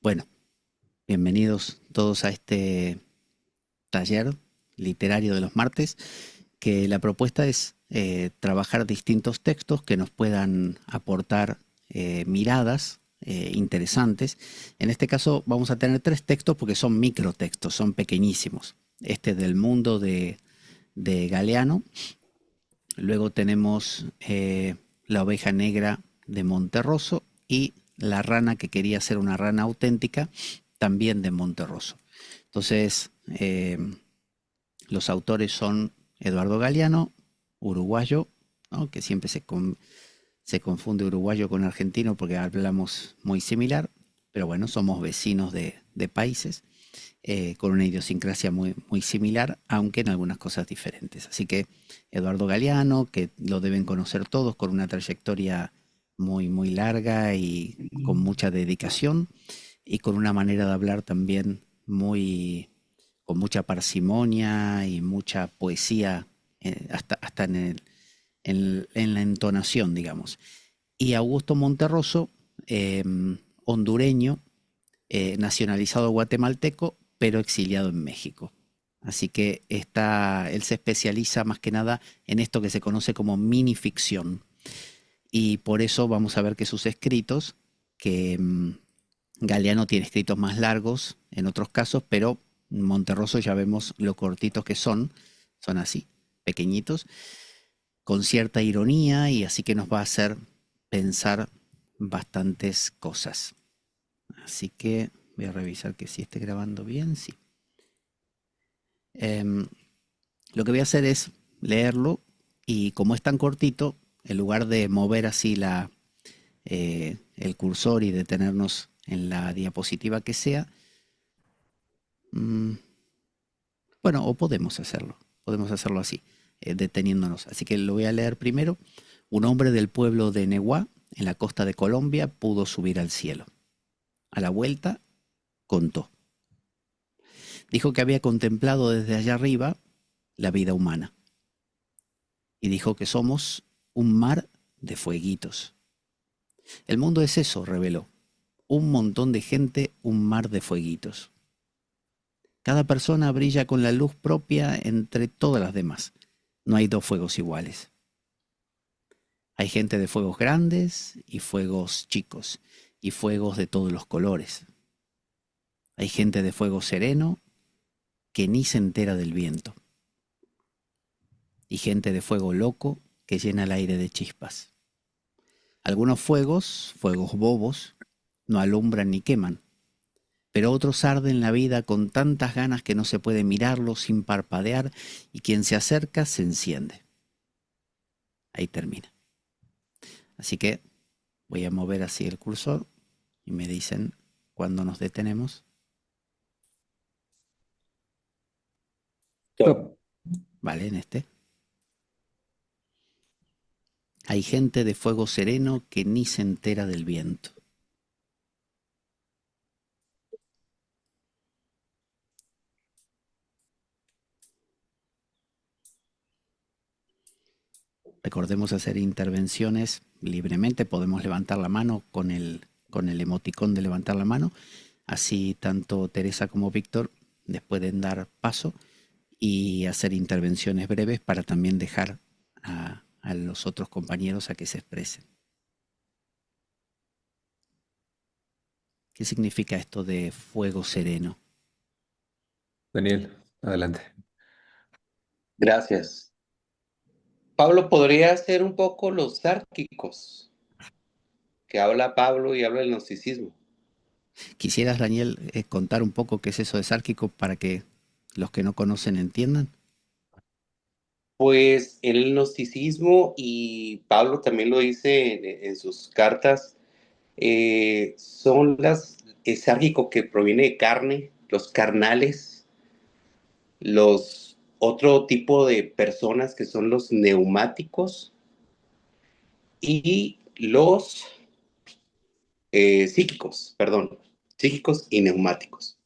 Bueno, bienvenidos todos a este taller literario de los martes, que la propuesta es trabajar distintos textos que nos puedan aportar miradas interesantes. En este caso vamos a tener tres textos porque son microtextos, son pequeñísimos. Este del mundo de Galeano, luego tenemos La oveja negra de Monterroso y La rana que quería ser una rana auténtica, también de Monterroso. Entonces, los autores son Eduardo Galeano, uruguayo, ¿no? Que siempre se confunde uruguayo con argentino porque hablamos muy similar, pero bueno, somos vecinos de países con una idiosincrasia muy similar, aunque en algunas cosas diferentes. Así que Eduardo Galeano, que lo deben conocer todos, con una trayectoria muy larga y con mucha dedicación y con una manera de hablar también con mucha parsimonia y mucha poesía, hasta en la entonación, digamos. Y Augusto Monterroso, eh, hondureño, nacionalizado guatemalteco, pero exiliado en México. Así que él se especializa más que nada en esto que se conoce como minificción. Y por eso vamos a ver que sus escritos, que Galeano tiene escritos más largos en otros casos, pero Monterroso ya vemos lo cortitos que son así, pequeñitos, con cierta ironía y así que nos va a hacer pensar bastantes cosas. Así que voy a revisar que sí esté grabando bien, sí. Em, lo que voy a hacer es leerlo y como es tan cortito, en lugar de mover así el cursor y detenernos en la diapositiva que sea, mm, bueno, o podemos hacerlo así, deteniéndonos. Así que lo voy a leer primero. Un hombre del pueblo de Neguá, en la costa de Colombia, pudo subir al cielo. A la vuelta, contó. Dijo que había contemplado desde allá arriba la vida humana. Y dijo que somos un mar de fueguitos. El mundo es eso, reveló. Un montón de gente, un mar de fueguitos. Cada persona brilla con la luz propia entre todas las demás. No hay dos fuegos iguales. Hay gente de fuegos grandes y fuegos chicos, y fuegos de todos los colores. Hay gente de fuego sereno que ni se entera del viento. Y gente de fuego loco que llena el aire de chispas. Algunos fuegos bobos, no alumbran ni queman, pero otros arden la vida con tantas ganas que no se puede mirarlos sin parpadear y quien se acerca se enciende. Ahí termina. Así que voy a mover así el cursor y me dicen cuando nos detenemos. Stop. Vale, en este. Hay gente de fuego sereno que ni se entera del viento. Recordemos hacer intervenciones libremente. Podemos levantar la mano con el emoticón de levantar la mano. Así tanto Teresa como Víctor les pueden dar paso y hacer intervenciones breves para también dejar a los otros compañeros a que se expresen. ¿Qué significa esto de fuego sereno? Daniel, adelante. Gracias. Pablo podría ser un poco los sárquicos, que habla Pablo y habla del gnosticismo. ¿Quisieras, Daniel, contar un poco qué es eso de sárquico para que los que no conocen entiendan? Pues el gnosticismo, y Pablo también lo dice en sus cartas, son es sárquico que proviene de carne, los carnales, los otro tipo de personas que son los neumáticos y los psíquicos, perdón, psíquicos y neumáticos.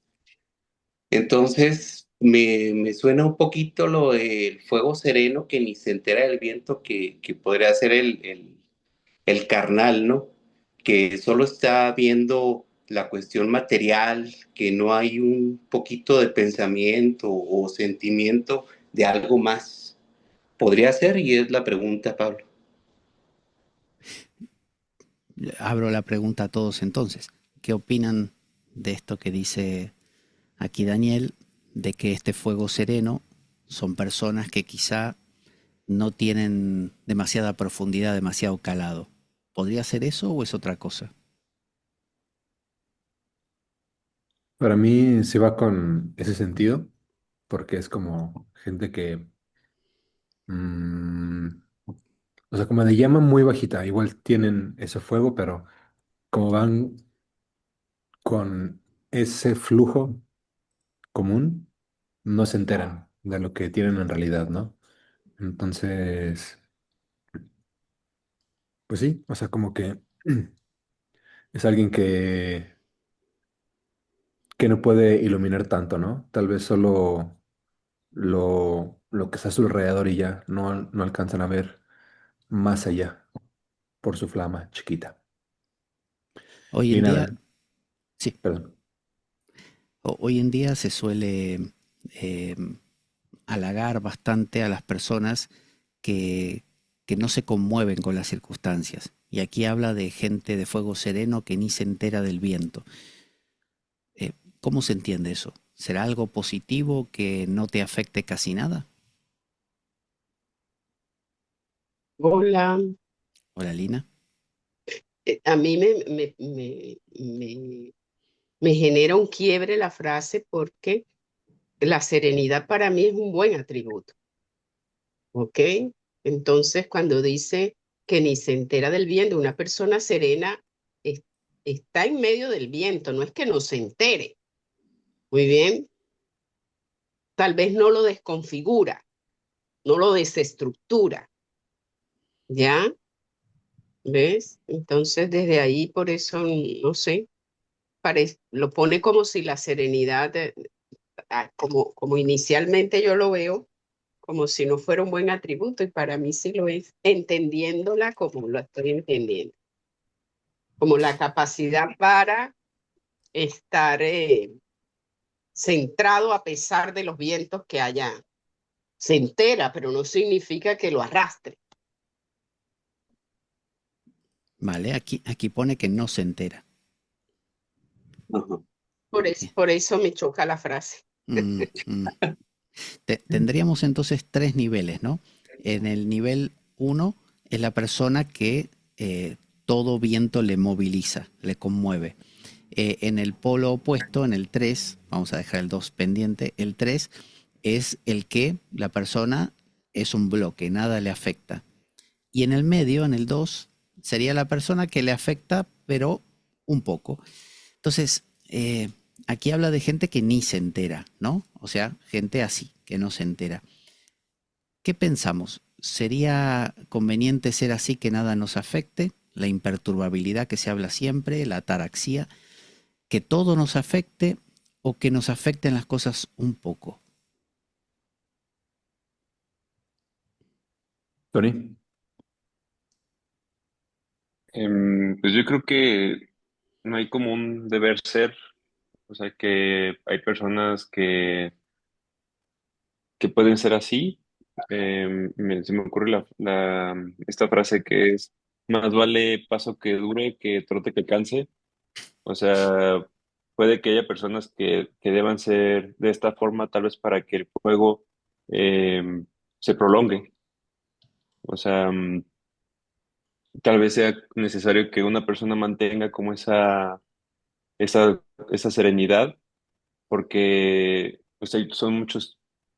Entonces, me suena un poquito lo del fuego sereno que ni se entera del viento, que podría ser el carnal, ¿no? Que solo está viendo la cuestión material, que no hay un poquito de pensamiento o sentimiento de algo más. Podría ser, y es la pregunta, Pablo. Abro la pregunta a todos entonces. ¿Qué opinan de esto que dice aquí Daniel, de que este fuego sereno son personas que quizá no tienen demasiada profundidad, demasiado calado? ¿Podría ser eso o es otra cosa? Para mí se va con ese sentido, porque es como gente que, mm, o sea, como de llama muy bajita, igual tienen ese fuego, pero como van con ese flujo común, no se enteran de lo que tienen en realidad, ¿no? Entonces, pues sí, o sea, como que es alguien que no puede iluminar tanto, ¿no? Tal vez solo lo que está a su alrededor y ya no alcanzan a ver más allá por su flama chiquita. Hoy Y en día, nada, sí, perdón. hoy en día se suele eh, halagar bastante a las personas que, que no se conmueven con las circunstancias. Y aquí habla de gente de fuego sereno que ni se entera del viento. Eh, ¿Cómo se entiende eso? ¿Será algo positivo que no te afecte casi nada? Hola, Hola, Lina. a mí me genera un quiebre la frase porque la serenidad para mí es un buen atributo, ¿ok? Entonces, cuando dice que ni se entera del viento, una persona serena es- está en medio del viento, no es que no se entere, muy bien, tal vez no lo desconfigura, no lo desestructura, ¿ya? ¿Ves? Entonces, desde ahí, por eso, no sé, lo pone como si la serenidad, como inicialmente yo lo veo, como si no fuera un buen atributo, y para mí sí lo es, entendiéndola como lo estoy entendiendo, como la capacidad para estar centrado a pesar de los vientos que haya. Se entera, pero no significa que lo arrastre. Vale, aquí pone que no se entera. Ajá. Bien. Por eso me choca la frase. Mm, mm. Tendríamos entonces tres niveles, ¿no? En el nivel uno es la persona que todo viento le moviliza, le conmueve. En el polo opuesto, en el 3, vamos a dejar el 2 pendiente, el 3 es el que la persona es un bloque, nada le afecta. Y en el medio, en el 2 sería la persona que le afecta, pero un poco. Entonces, aquí habla de gente que ni se entera, ¿no? O sea, gente así, que no se entera. ¿Qué pensamos? ¿Sería conveniente ser así que nada nos afecte? La imperturbabilidad que se habla siempre, la ataraxia, que todo nos afecte o que nos afecten las cosas un poco. Tony, Pues yo creo que no hay como un deber ser, o sea que hay personas que pueden ser así. Se me ocurre esta frase que es, más vale paso que dure que trote que canse. O sea, puede que haya personas que deban ser de esta forma tal vez para que el juego se prolongue. O sea, tal vez sea necesario que una persona mantenga como esa serenidad porque pues, son muchos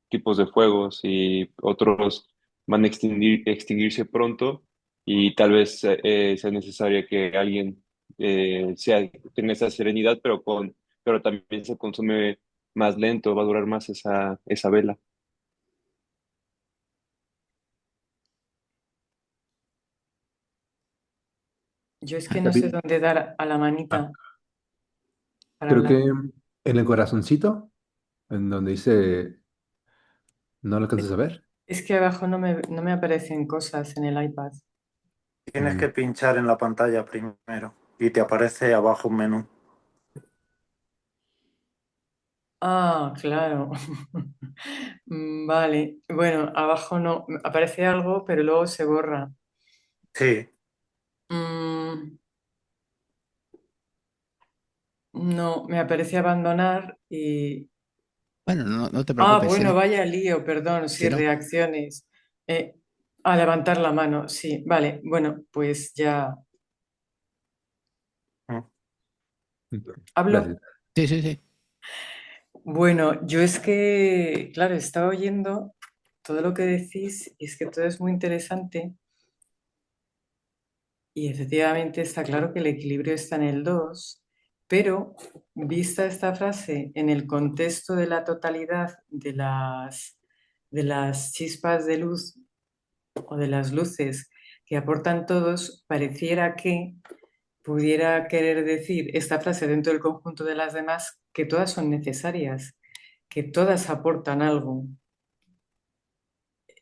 tipos de fuegos y otros van a extinguirse pronto y tal vez sea necesario que alguien tenga esa serenidad, pero también se consume más lento, va a durar más esa vela. Yo es que no sé David, dónde dar a la ah, manita para creo hablar. que en el corazoncito, en donde dice, no lo alcanzas a ver. Es que abajo no me aparecen cosas en el iPad. Tienes Mm, que pinchar en la pantalla primero y te aparece abajo un menú. Ah, claro. Vale. Bueno, abajo no. Aparece algo, pero luego se borra. Sí, Mm, no, me aparece abandonar y... Bueno, no te Ah, preocupes, bueno, ¿eh? vaya lío, perdón, Si sí, no, reacciones. Eh, a levantar la mano, sí, vale, bueno, pues ya mm, hablo. Gracias. sí, sí, sí. Bueno, yo es que, claro, estaba oyendo todo lo que decís y es que todo es muy interesante y efectivamente está claro que el equilibrio está en el 2, pero vista esta frase en el contexto de la totalidad de las chispas de luz o de las luces que aportan todos, pareciera que pudiera querer decir esta frase dentro del conjunto de las demás que todas son necesarias, que todas aportan algo.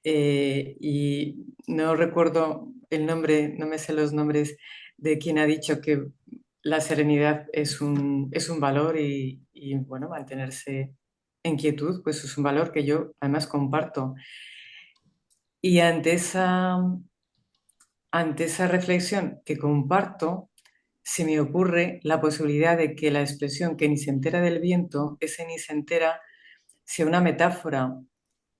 Y no recuerdo el nombre, no me sé los nombres de quien ha dicho que la serenidad es un valor y, bueno, mantenerse en quietud, pues es un valor que yo además comparto. Y ante esa reflexión que comparto, se me ocurre la posibilidad de que la expresión que ni se entera del viento, ese ni se entera, sea una metáfora,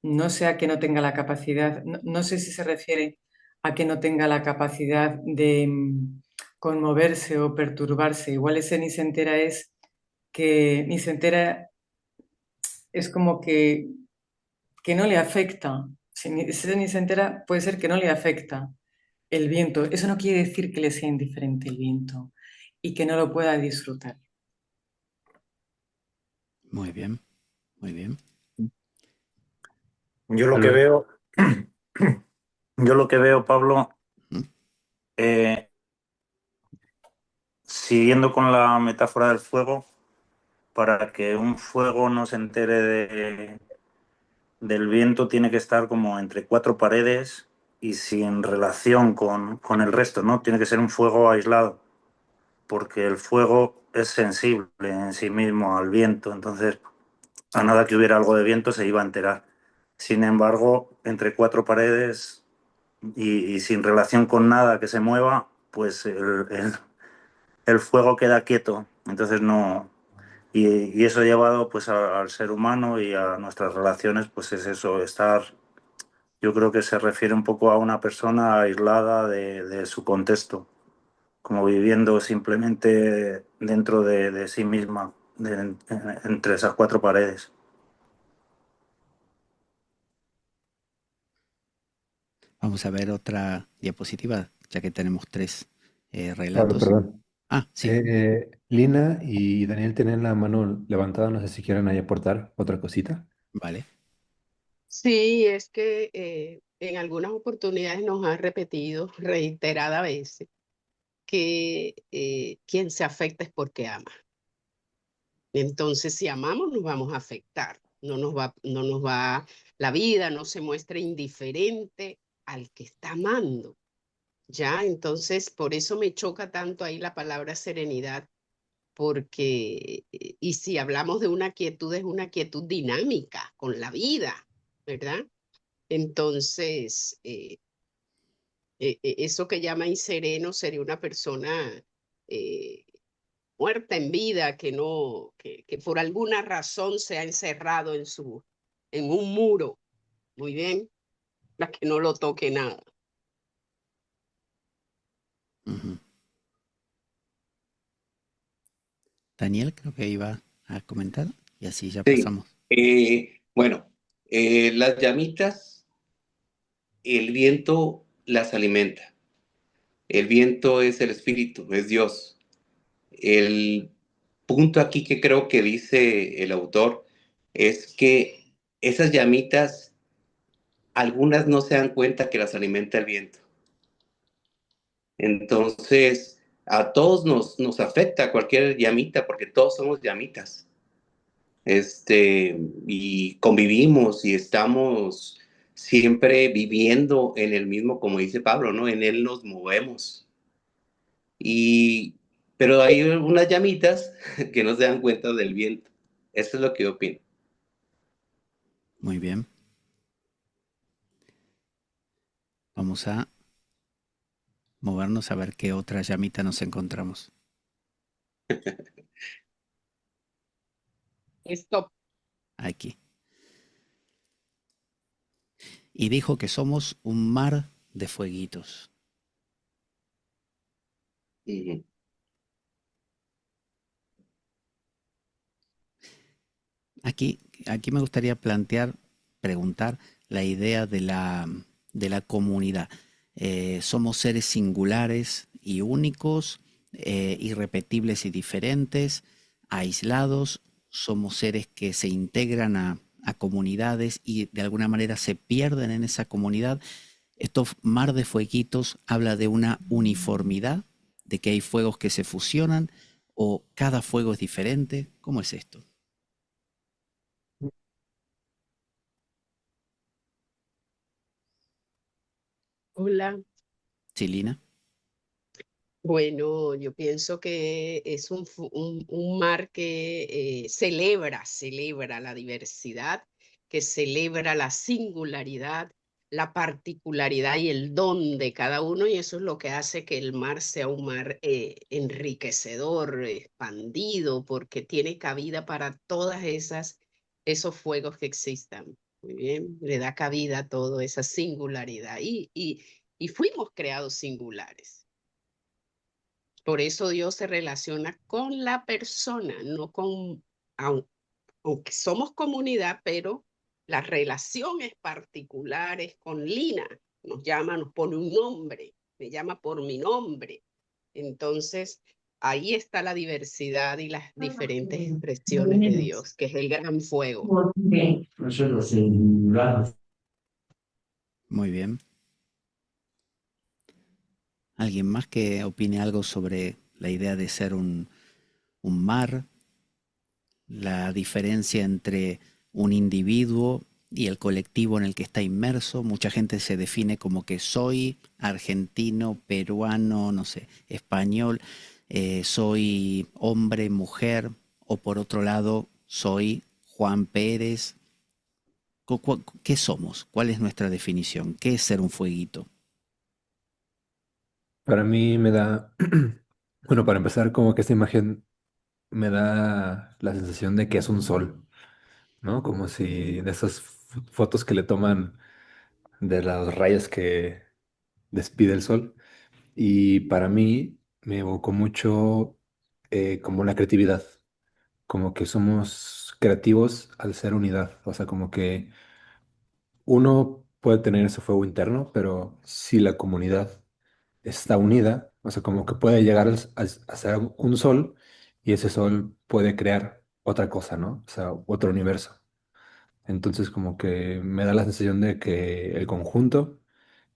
no sea que no tenga la capacidad, no sé si se refiere a que no tenga la capacidad de conmoverse o perturbarse. Igual ese ni se entera es que ni se entera es como que no le afecta. Si ese ni se entera puede ser que no le afecta el viento. Eso no quiere decir que le sea indiferente el viento y que no lo pueda disfrutar. Muy bien, muy bien. yo lo que Álvaro. veo, yo lo que veo, Pablo, ¿Mm? eh, siguiendo con la metáfora del fuego, para que un fuego no se entere del viento, tiene que estar como entre cuatro paredes y sin relación con el resto, ¿no? Tiene que ser un fuego aislado, porque el fuego es sensible en sí mismo al viento, entonces a nada que hubiera algo de viento se iba a enterar. Sin embargo, entre cuatro paredes y sin relación con nada que se mueva, pues el fuego queda quieto. Entonces no. Y eso llevado pues al ser humano y a nuestras relaciones, pues es eso, estar. Yo creo que se refiere un poco a una persona aislada de su contexto, como viviendo simplemente dentro de sí misma, entre esas cuatro paredes. Vamos a ver otra diapositiva, ya que tenemos tres Pablo, relatos. perdón. Ah, sí, Lina y Daniel tienen la mano levantada, no sé si quieren ahí aportar otra cosita. vale. Sí, es que en algunas oportunidades nos han repetido reiteradas veces que quien se afecta es porque ama. Entonces, si amamos, nos vamos a afectar. La vida no se muestra indiferente al que está amando. ¿Ya? Entonces, por eso me choca tanto ahí la palabra serenidad, porque, y si hablamos de una quietud, es una quietud dinámica con la vida, ¿verdad? Entonces, eso que llaman sereno sería una persona eh, muerta en vida, que por alguna razón se ha encerrado en un muro, muy bien, la que no lo toque nada. Ujú. Daniel creo que iba a comentar y así ya Sí, pasamos. bueno, las llamitas, el viento las alimenta. El viento es el espíritu, es Dios. El punto aquí que creo que dice el autor es que esas llamitas, algunas no se dan cuenta que las alimenta el viento. Entonces, a todos nos afecta cualquier llamita, porque todos somos llamitas. Y convivimos y estamos siempre viviendo en el mismo, como dice Pablo, ¿no? En él nos movemos. Y, pero hay unas llamitas que no se dan cuenta del viento. Eso es lo que yo opino. Muy bien. Vamos a movernos a ver qué otra llamita nos encontramos. Stop. Aquí. Y dijo que somos un mar de fueguitos. Ujú. Aquí me gustaría preguntar la idea de la comunidad. Somos seres singulares y únicos, irrepetibles y diferentes, aislados. Somos seres que se integran a comunidades y de alguna manera se pierden en esa comunidad. Estos mar de fueguitos habla de una uniformidad, de que hay fuegos que se fusionan o cada fuego es diferente. ¿Cómo es esto? Hola. Silina. Bueno, yo pienso que es un mar que celebra la diversidad, que celebra la singularidad, la particularidad y el don de cada uno, y eso es lo que hace que el mar sea un mar enriquecedor, expandido, porque tiene cabida para todas esos fuegos que existan. Muy bien, le da cabida a toda esa singularidad y fuimos creados singulares. Por eso Dios se relaciona con la persona, no con, aunque somos comunidad, pero la relación es particular, es con Lina. Nos llama, nos pone un nombre, me llama por mi nombre. Entonces, ahí está la diversidad y las diferentes expresiones de Dios, que es el gran fuego. Muy bien. ¿Alguien más que opine algo sobre la idea de ser un mar? La diferencia entre un individuo y el colectivo en el que está inmerso. Mucha gente se define como que soy argentino, peruano, no sé, español, soy hombre, mujer, o por otro lado, soy Juan Pérez. ¿Qué somos? ¿Cuál es nuestra definición? ¿Qué es ser un fueguito? Para mí me da, bueno, para empezar, como que esta imagen me da la sensación de que es un sol, ¿no? Como si de esas fotos que le toman de las rayas que despide el sol. Y para mí me evocó mucho como la creatividad, como que somos creativos al ser unidad, o sea, como que uno puede tener ese fuego interno, pero si la comunidad está unida, o sea, como que puede llegar a ser un sol y ese sol puede crear otra cosa, ¿no? O sea, otro universo. Entonces, como que me da la sensación de que el conjunto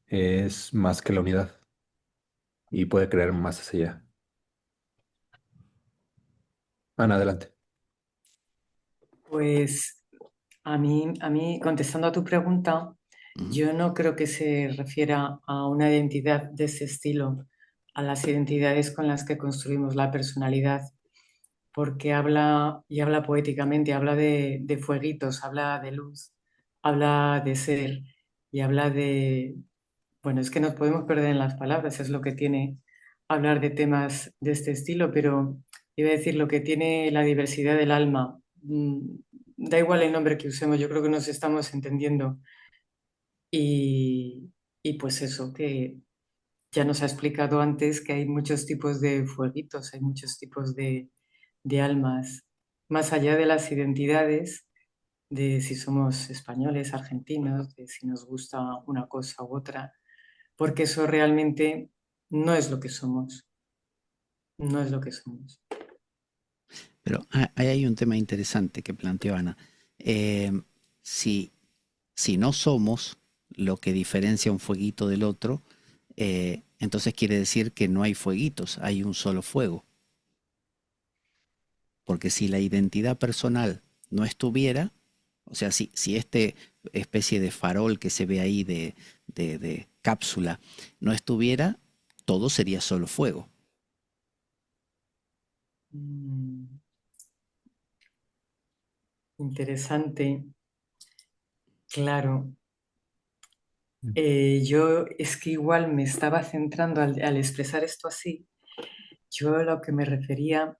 es más que la unidad y puede crear más hacia allá. Ana, adelante. Pues a mí, contestando a tu pregunta, Mm. yo no creo que se refiera a una identidad de ese estilo, a las identidades con las que construimos la personalidad, porque habla y habla poéticamente, habla de fueguitos, habla de luz, habla de ser y habla de, bueno, es que nos podemos perder en las palabras, es lo que tiene hablar de temas de este estilo, pero iba a decir lo que tiene la diversidad del alma. Da igual el nombre que usemos, yo creo que nos estamos entendiendo. Y, y pues eso, que ya nos ha explicado antes que hay muchos tipos de fueguitos, hay muchos tipos de almas, más allá de las identidades, de si somos españoles, argentinos, de si nos gusta una cosa u otra, porque eso realmente no es lo que somos, no es lo que somos. Pero ahí hay un tema interesante que planteó Ana. Eh, si, si no somos lo que diferencia un fueguito del otro, entonces quiere decir que no hay fueguitos, hay un solo fuego. Porque si la identidad personal no estuviera, o sea, si este especie de farol que se ve ahí de cápsula no estuviera, todo sería solo fuego. Mm, interesante. Claro. Yo es que igual me estaba centrando al expresar esto así. Yo a lo que me refería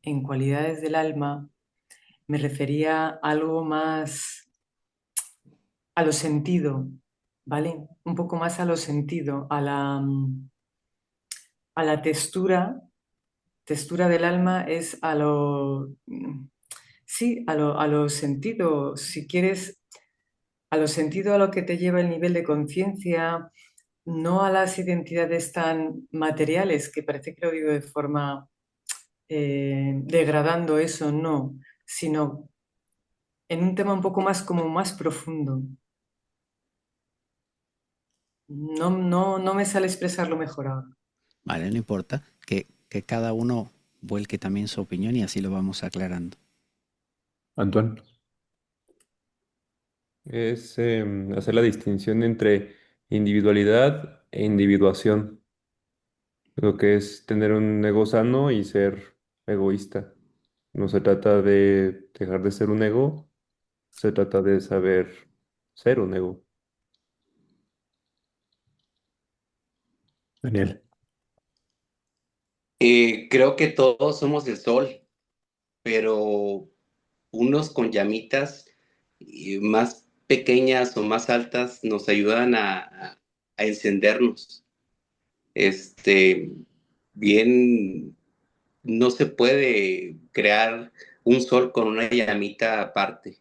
en cualidades del alma, me refería a algo más a lo sentido, ¿vale? Un poco más a lo sentido, a la textura del alma es a lo, sí, a lo sentido, si quieres, a lo sentido a lo que te lleva el nivel de conciencia, no a las identidades tan materiales, que parece que lo digo de forma degradando eso, no, sino en un tema un poco más como más profundo. No me sale expresarlo mejor ahora. Vale, no importa. Que cada uno vuelque también su opinión y así lo vamos aclarando. Antoine. Es hacer la distinción entre individualidad e individuación, lo que es tener un ego sano y ser egoísta. No se trata de dejar de ser un ego, se trata de saber ser un ego. Daniel. Creo que todos somos el sol, pero unos con llamitas más pequeñas o más altas nos ayudan a encendernos. Este, bien, no se puede crear un sol con una llamita aparte.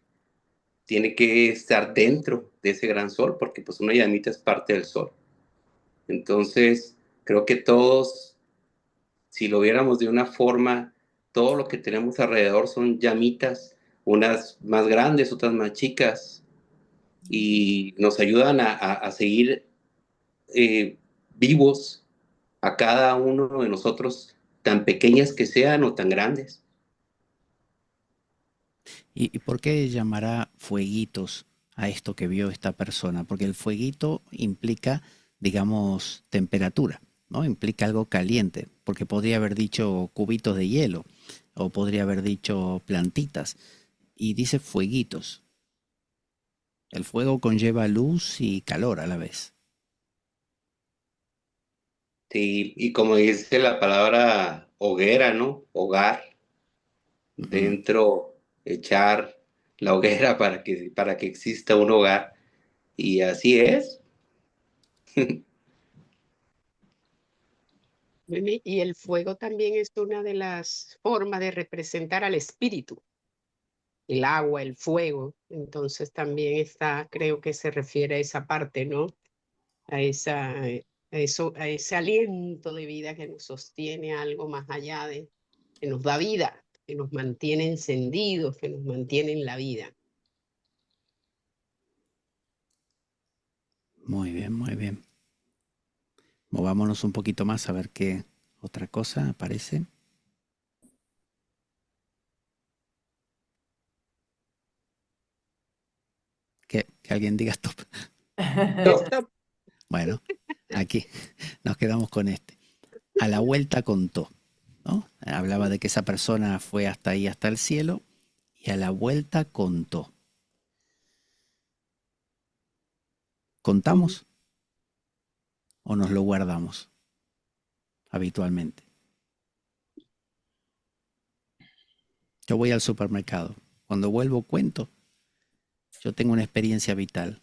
Tiene que estar dentro de ese gran sol, porque pues una llamita es parte del sol. Entonces, creo que todos, si lo viéramos de una forma, todo lo que tenemos alrededor son llamitas, unas más grandes, otras más chicas, y nos ayudan a seguir eh, vivos a cada uno de nosotros, tan pequeñas que sean o tan grandes. ¿Y por qué llamará fueguitos a esto que vio esta persona? Porque el fueguito implica, digamos, temperatura, ¿no? Implica algo caliente, porque podría haber dicho cubitos de hielo o podría haber dicho plantitas y dice fueguitos. El fuego conlleva luz y calor a la vez. Sí, y como dice la palabra hoguera, ¿no? Hogar, Ujú. dentro, echar la hoguera para que exista un hogar. Y así es. Y el fuego también es una de las formas de representar al espíritu, el agua, el fuego. Entonces también está, creo que se refiere a esa parte, ¿no? A a ese aliento de vida que nos sostiene algo más allá de, que nos da vida, que nos mantiene encendidos, que nos mantiene en la vida. Muy bien, muy bien. Movámonos un poquito más a ver qué otra cosa aparece. Que alguien diga stop. Stop. Bueno, aquí nos quedamos con este. A la vuelta contó, ¿no? Hablaba de que esa persona fue hasta ahí, hasta el cielo, y a la vuelta contó. ¿Contamos o nos lo guardamos habitualmente? Yo voy al supermercado. Cuando vuelvo cuento. Yo tengo una experiencia vital.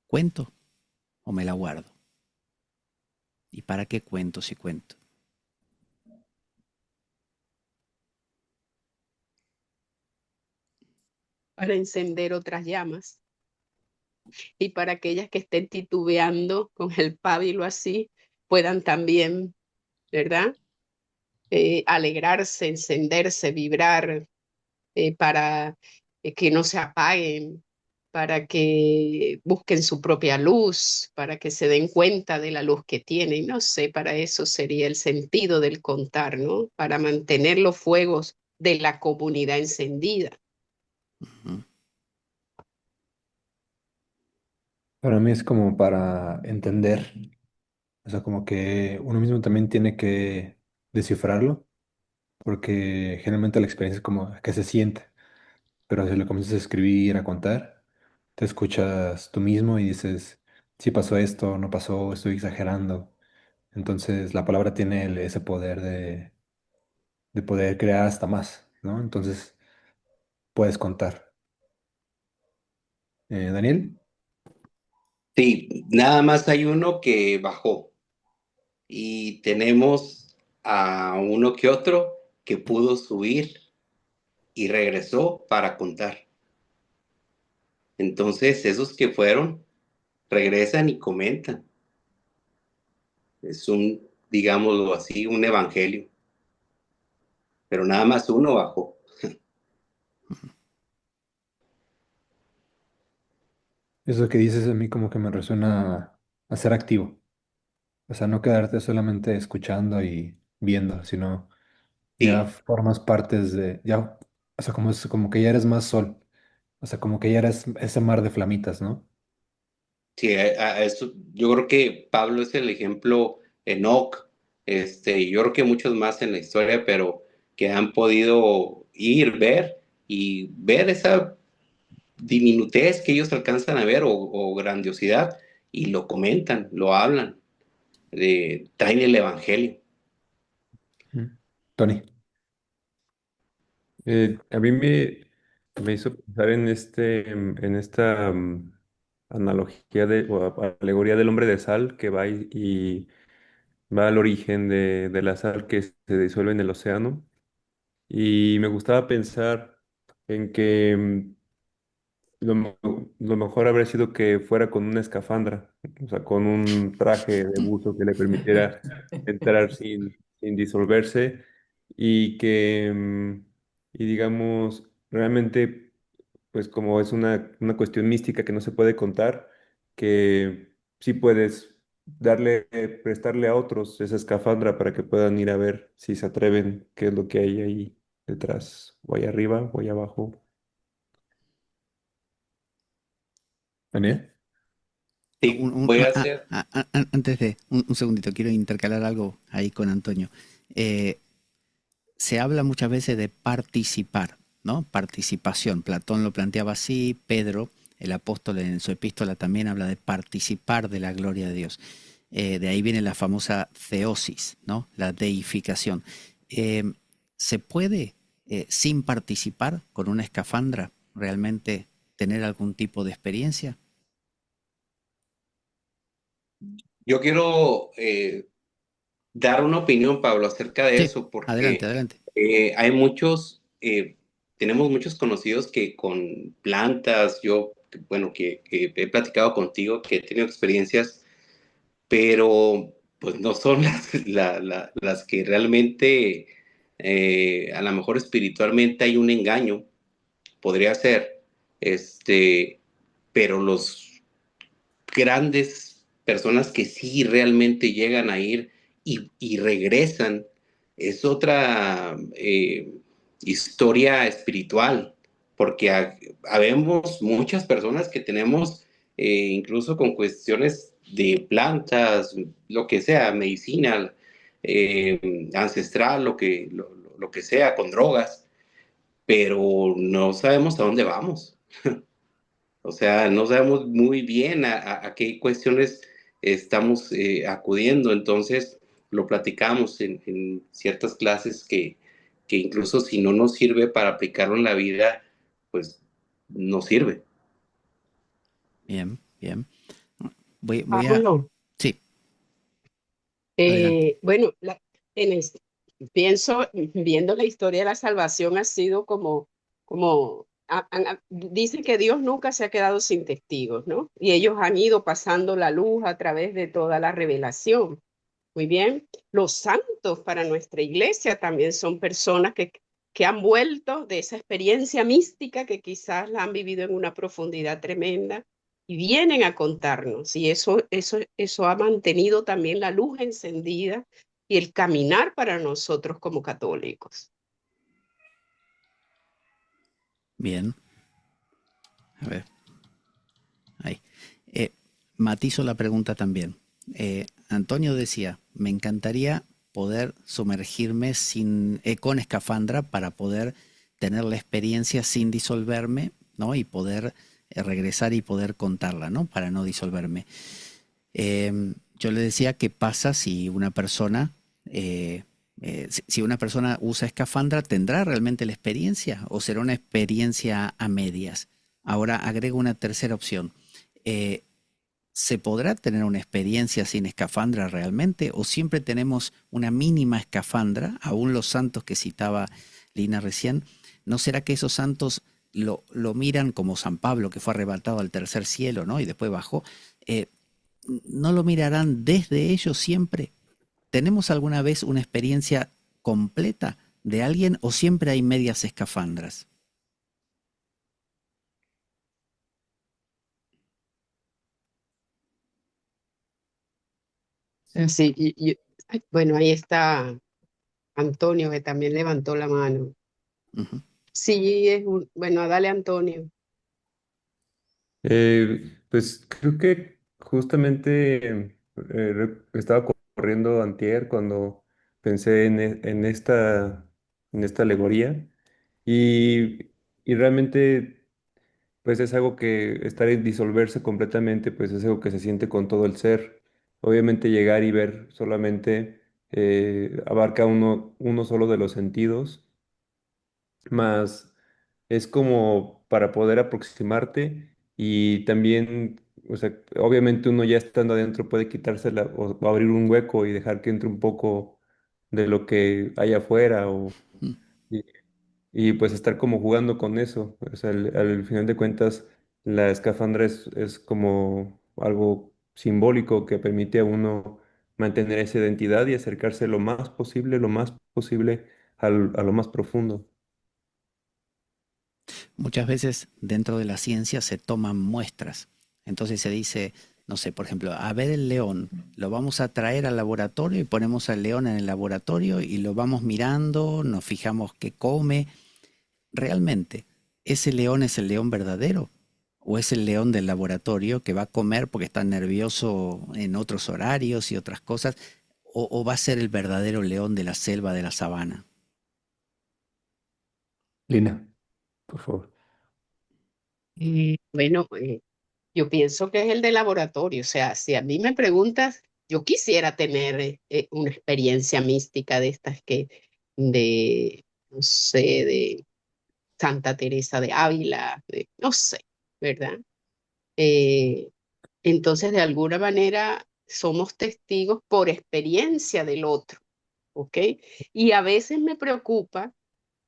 ¿Cuento o me la guardo? ¿Y para qué cuento si cuento? Para encender otras llamas y para aquellas que estén titubeando con el pábilo así, puedan también, ¿verdad? Alegrarse, encenderse, vibrar, para que no se apaguen, para que busquen su propia luz, para que se den cuenta de la luz que tienen. No sé, para eso sería el sentido del contar, ¿no? Para mantener los fuegos de la comunidad encendida. Ujú. Para mí es como para entender, o sea, como que uno mismo también tiene que descifrarlo, porque generalmente la experiencia es como que se siente, pero si lo comienzas a escribir, a contar, te escuchas tú mismo y dices, sí pasó esto, no pasó, estoy exagerando. Entonces la palabra tiene ese poder de poder crear hasta más, ¿no? Entonces puedes contar. Daniel, Sí, nada más hay uno que bajó y tenemos a uno que otro que pudo subir y regresó para contar. Entonces, esos que fueron, regresan y comentan. Es un, digámoslo así, un evangelio, pero nada más uno bajó. eso que dices a mí como que me resuena a ser activo. O sea, no quedarte solamente escuchando y viendo, sino ya Sí, formas partes de, ya, o sea, como que ya eres más sol. O sea, como que ya eres ese mar de flamitas, ¿no? sí, a eso, yo creo que Pablo es el ejemplo, Enoc, y yo creo que muchos más en la historia, pero que han podido ir, ver y ver esa diminutez que ellos alcanzan a ver o grandiosidad y lo comentan, lo hablan, traen el evangelio. Mm. Tony. A mí me hizo pensar en en esta analogía o alegoría del hombre de sal que va y va al origen de la sal que se disuelve en el océano. Y me gustaba pensar en que lo mejor habría sido que fuera con una escafandra, o sea, con un traje de buzo que le permitiera entrar sin disolverse y que, y digamos, realmente, pues como es una cuestión mística que no se puede contar, que sí puedes prestarle a otros esa escafandra para que puedan ir a ver si se atreven, qué es lo que hay ahí detrás, o ahí arriba, o ahí abajo. Daniel. Sí, voy a hacer, Antes de un segundito, quiero intercalar algo ahí con Antonio. Eh, Se habla muchas veces de participar, ¿no? Participación. Platón lo planteaba así, Pedro, el apóstol en su epístola también habla de participar de la gloria de Dios. De ahí viene la famosa theosis, ¿no? La deificación. Eh, ¿Se puede, sin participar, con una escafandra, realmente tener algún tipo de experiencia? yo quiero dar una opinión, Pablo, acerca de Sí, eso, adelante, porque adelante. hay muchos, tenemos muchos conocidos que con plantas, yo, bueno, que he platicado contigo, que he tenido experiencias, pero pues no son las que realmente, a lo mejor espiritualmente hay un engaño, podría ser, este, pero los grandes personas que sí realmente llegan a ir y regresan, es otra historia espiritual, porque habemos muchas personas que tenemos, incluso con cuestiones de plantas, lo que sea, medicina, ancestral, lo que sea, con drogas, pero no sabemos a dónde vamos. O sea, no sabemos muy bien a qué cuestiones estamos acudiendo. Entonces, lo platicamos en ciertas clases que incluso si no nos sirve para aplicarlo en la vida, pues no sirve. Bien, bien. Voy a... Pablo, Sí, adelante. bueno, en es- pienso, viendo la historia de la salvación, ha sido dice que Dios nunca se ha quedado sin testigos, ¿no? Y ellos han ido pasando la luz a través de toda la revelación. Muy bien. Los santos para nuestra iglesia también son personas que han vuelto de esa experiencia mística que quizás la han vivido en una profundidad tremenda y vienen a contarnos. Y eso ha mantenido también la luz encendida y el caminar para nosotros como católicos. Bien, a ver, ahí. Eh, Matizo la pregunta también. Antonio decía, me encantaría poder sumergirme con escafandra para poder tener la experiencia sin disolverme, ¿no? Y poder regresar y poder contarla, ¿no? Para no disolverme. Yo le decía qué pasa si una persona, si una persona usa escafandra, ¿tendrá realmente la experiencia o será una experiencia a medias? Ahora agrego una tercera opción. Eh, ¿Se podrá tener una experiencia sin escafandra realmente o siempre tenemos una mínima escafandra, aún los santos que citaba Lina recién? ¿No será que esos santos lo miran como San Pablo, que fue arrebatado al tercer cielo, ¿no? Y después bajó? Eh, ¿No lo mirarán desde ellos siempre? ¿Tenemos alguna vez una experiencia completa de alguien o siempre hay medias escafandras? Sí, ay, bueno, ahí está Antonio, que también levantó la mano. Ujú. Sí, bueno, dale Antonio. Pues creo que justamente estaba corriendo antier cuando pensé en esta alegoría y, y realmente pues es algo que estar en disolverse completamente pues es algo que se siente con todo el ser. Obviamente llegar y ver solamente abarca uno solo de los sentidos más es como para poder aproximarte y también, o sea, obviamente uno ya estando adentro puede quitársela o abrir un hueco y dejar que entre un poco de lo que hay afuera Mm. y, y, pues estar como jugando con eso. O sea, al final de cuentas, la escafandra es como algo simbólico que permite a uno mantener esa identidad y acercarse lo más posible a lo más profundo. Muchas veces dentro de la ciencia se toman muestras. Entonces se dice, no sé, por ejemplo, a ver el león, lo vamos a traer al laboratorio y ponemos al león en el laboratorio y lo vamos mirando, nos fijamos qué come. ¿Realmente ese león es el león verdadero? ¿O es el león del laboratorio que va a comer porque está nervioso en otros horarios y otras cosas? ¿O va a ser el verdadero león de la selva, de la sabana? Lina, por favor. Bueno, yo pienso que es el de laboratorio. O sea, si a mí me preguntas, yo quisiera tener una experiencia mística de estas no sé, de Santa Teresa de Ávila, no sé, ¿verdad? Eh, entonces, de alguna manera, somos testigos por experiencia del otro, ¿ok? Y a veces me preocupa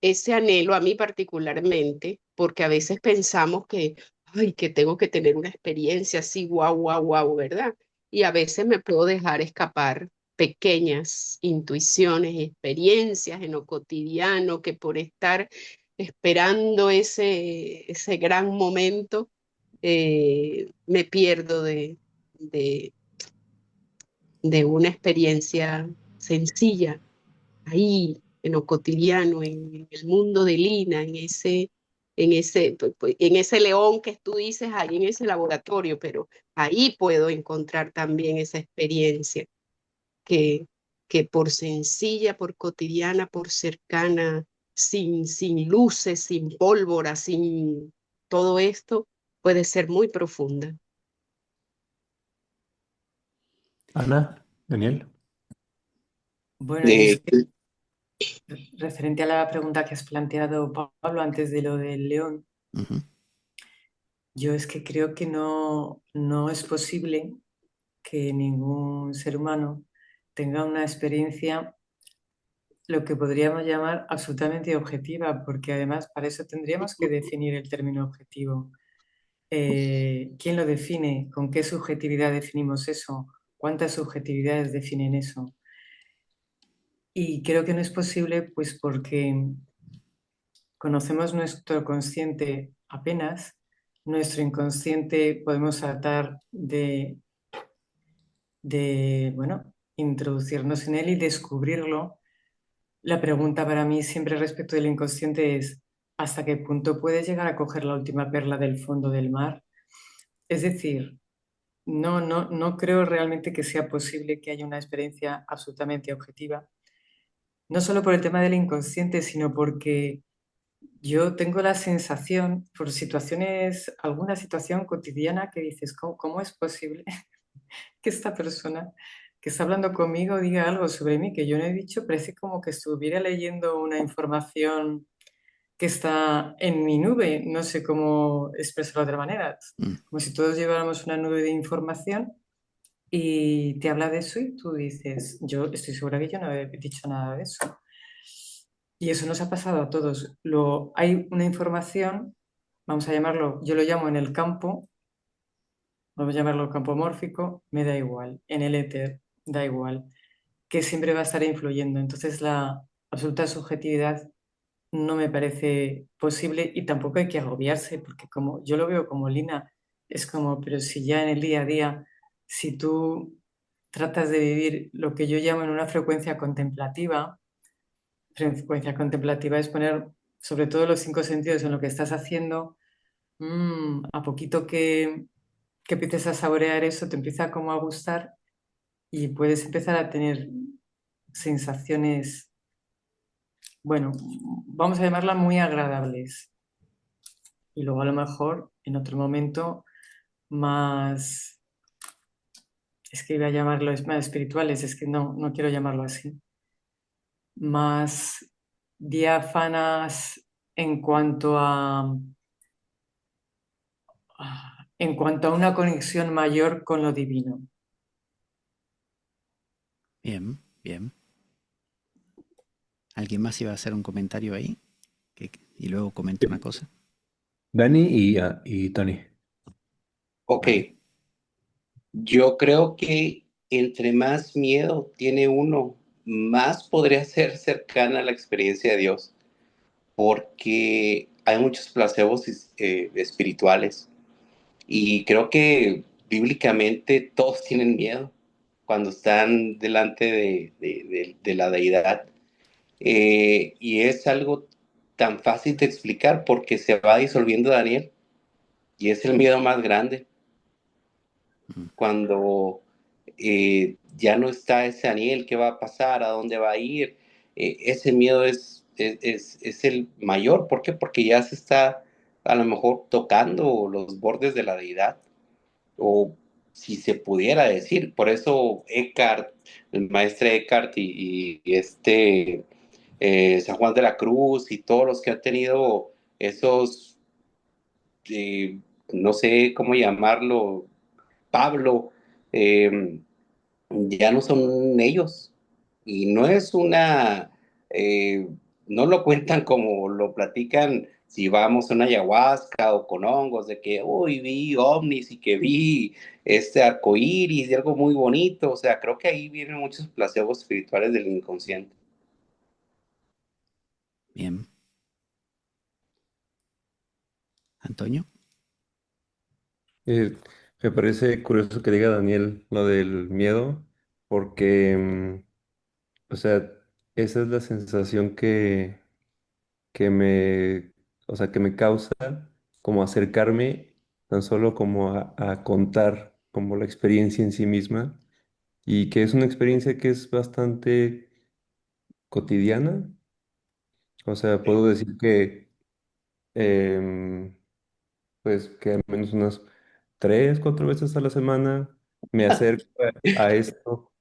ese anhelo a mí particularmente, porque a veces pensamos que, ay, que tengo que tener una experiencia así, guau, guau, guau, ¿verdad? Y a veces me puedo dejar escapar pequeñas intuiciones, experiencias en lo cotidiano, que por estar esperando ese gran momento, me pierdo de, de una experiencia sencilla ahí en lo cotidiano, en el mundo de Lina, en ese león que tú dices, ahí en ese laboratorio, pero ahí puedo encontrar también esa experiencia que, que por sencilla, por cotidiana, por cercana, sin luces, sin pólvora, sin todo esto, puede ser muy profunda. Ana, Daniel. Bueno, y es Eh, que referente a la pregunta que has planteado, Pablo, antes de lo del león, Ujú. yo es que creo que no es posible que ningún ser humano tenga una experiencia, lo que podríamos llamar absolutamente objetiva, porque además para eso tendríamos que definir el término objetivo. ¿Quién lo define? ¿Con qué subjetividad definimos eso? ¿Cuántas subjetividades definen eso? Y creo que no es posible, pues porque conocemos nuestro consciente apenas, nuestro inconsciente podemos tratar bueno, introducirnos en él y descubrirlo. La pregunta para mí siempre respecto del inconsciente es, ¿hasta qué punto puedes llegar a coger la última perla del fondo del mar? Es decir, no creo realmente que sea posible que haya una experiencia absolutamente objetiva, no solo por el tema del inconsciente, sino porque yo tengo la sensación, por situaciones, alguna situación cotidiana que dices, ¿cómo es posible que esta persona que está hablando conmigo diga algo sobre mí que yo no he dicho? Parece como que estuviera leyendo una información que está en mi nube, no sé cómo expresarlo de otra manera, Mm, como si todos lleváramos una nube de información y te habla de eso y tú dices, yo estoy segura que yo no he dicho nada de eso. Y eso nos ha pasado a todos. Hay una información, vamos a llamarlo, yo lo llamo en el campo, vamos a llamarlo campo mórfico, me da igual, en el éter, da igual, que siempre va a estar influyendo. Entonces la absoluta subjetividad no me parece posible y tampoco hay que agobiarse, porque como yo lo veo como Lina, es como, pero si ya en el día a día, si tú tratas de vivir lo que yo llamo en una frecuencia contemplativa es poner sobre todo los cinco sentidos en lo que estás haciendo, a poquito que empieces a saborear eso, te empieza como a gustar y puedes empezar a tener sensaciones, bueno, vamos a llamarlas muy agradables. Y luego a lo mejor en otro momento más, es que iba a llamarlo más espirituales, es que no quiero llamarlo así, más diáfanas en cuanto a una conexión mayor con lo divino. bien, bien. ¿Alguien más iba a hacer un comentario ahí? Y luego comento una cosa. Dani y Tony. Ok, Vale. yo creo que entre más miedo tiene uno, más podría ser cercana a la experiencia de Dios, porque hay muchos placebos espirituales y creo que bíblicamente todos tienen miedo cuando están delante de la deidad. Y es algo tan fácil de explicar porque se va disolviendo Daniel y es el miedo más grande Mm, cuando ya no está ese Daniel, ¿qué va a pasar? ¿A dónde va a ir? Ese miedo es el mayor. ¿Por qué? Porque ya se está a lo mejor tocando los bordes de la deidad, o si se pudiera decir. Por eso Eckhart, el maestro Eckhart y San Juan de la Cruz y todos los que han tenido esos, eh, no sé cómo llamarlo, Pablo, eh, ya no son ellos. Y no es eh, no lo cuentan como lo platican si vamos a una ayahuasca o con hongos, de que, uy, vi ovnis y que vi este arco iris y algo muy bonito. O sea, creo que ahí vienen muchos placebos espirituales del inconsciente. bien. Antonio. Eh, Me parece curioso que diga Daniel lo del miedo, porque, o sea, esa es la sensación que me, o sea, que me causa como acercarme tan solo como a contar como la experiencia en sí misma y que es una experiencia que es bastante cotidiana. O sea, puedo decir que, em, pues, que al menos unas 3, 4 veces a la semana me acerco a esto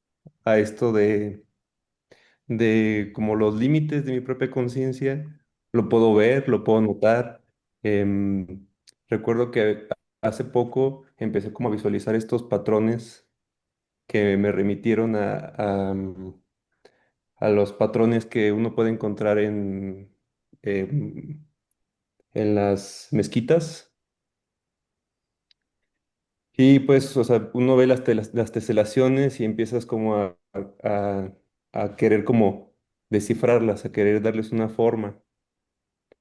de como los límites de mi propia conciencia, lo puedo ver, lo puedo notar. Em, Recuerdo que hace poco empecé como a visualizar estos patrones que me remitieron a los patrones que uno puede encontrar em, en las mezquitas. Y pues, o sea, uno ve las teselaciones y empiezas como a a querer como descifrarlas, a querer darles una forma.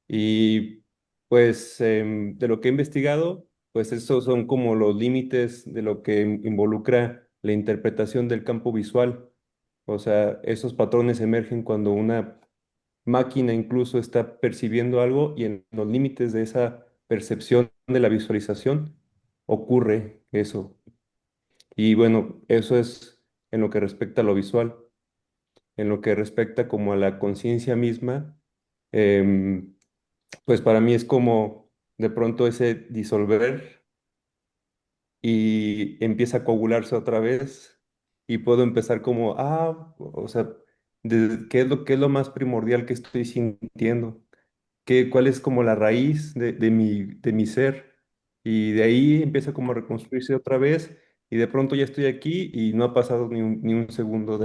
Y pues de lo que he investigado, pues esos son como los límites de lo que involucra la interpretación del campo visual. O sea, esos patrones emergen cuando una máquina incluso está percibiendo algo y en los límites de esa percepción de la visualización ocurre eso. Y bueno, eso es en lo que respecta a lo visual. En lo que respecta como a la conciencia misma. em, pues para mí es como de pronto ese disolver y empieza a coagularse otra vez y puedo empezar como, o sea, qué es lo más primordial que estoy sintiendo? ¿Cuál es como la raíz de mi ser? Y de ahí empieza como a reconstruirse otra vez y de pronto ya estoy aquí y no ha pasado ni un segundo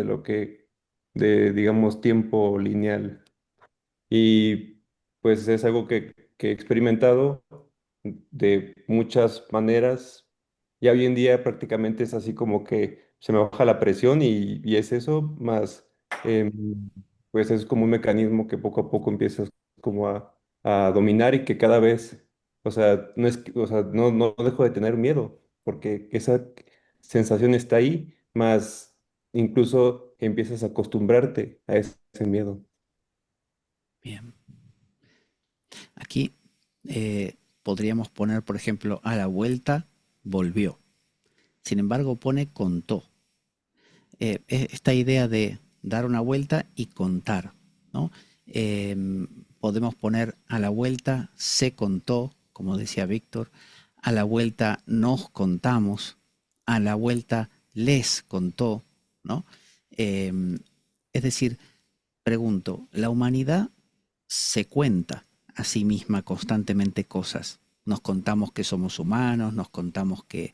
digamos, tiempo lineal. Y pues es algo que he experimentado de muchas maneras. Ya hoy en día prácticamente es así como que se me baja la presión y es eso, más em, pues es como un mecanismo que poco a poco empiezas como a dominar y que cada vez, o sea, o sea, no dejo de tener miedo, porque esa sensación está ahí, más incluso empiezas a acostumbrarte a ese miedo. Bien. Aquí podríamos poner, por ejemplo, a la vuelta volvió. Sin embargo, pone contó. Esta idea de dar una vuelta y contar, ¿no? Podemos poner a la vuelta se contó, como decía Víctor, a la vuelta nos contamos, a la vuelta les contó, ¿no? Es decir, pregunto, ¿la humanidad se cuenta a sí misma constantemente cosas? Nos contamos que somos humanos, nos contamos que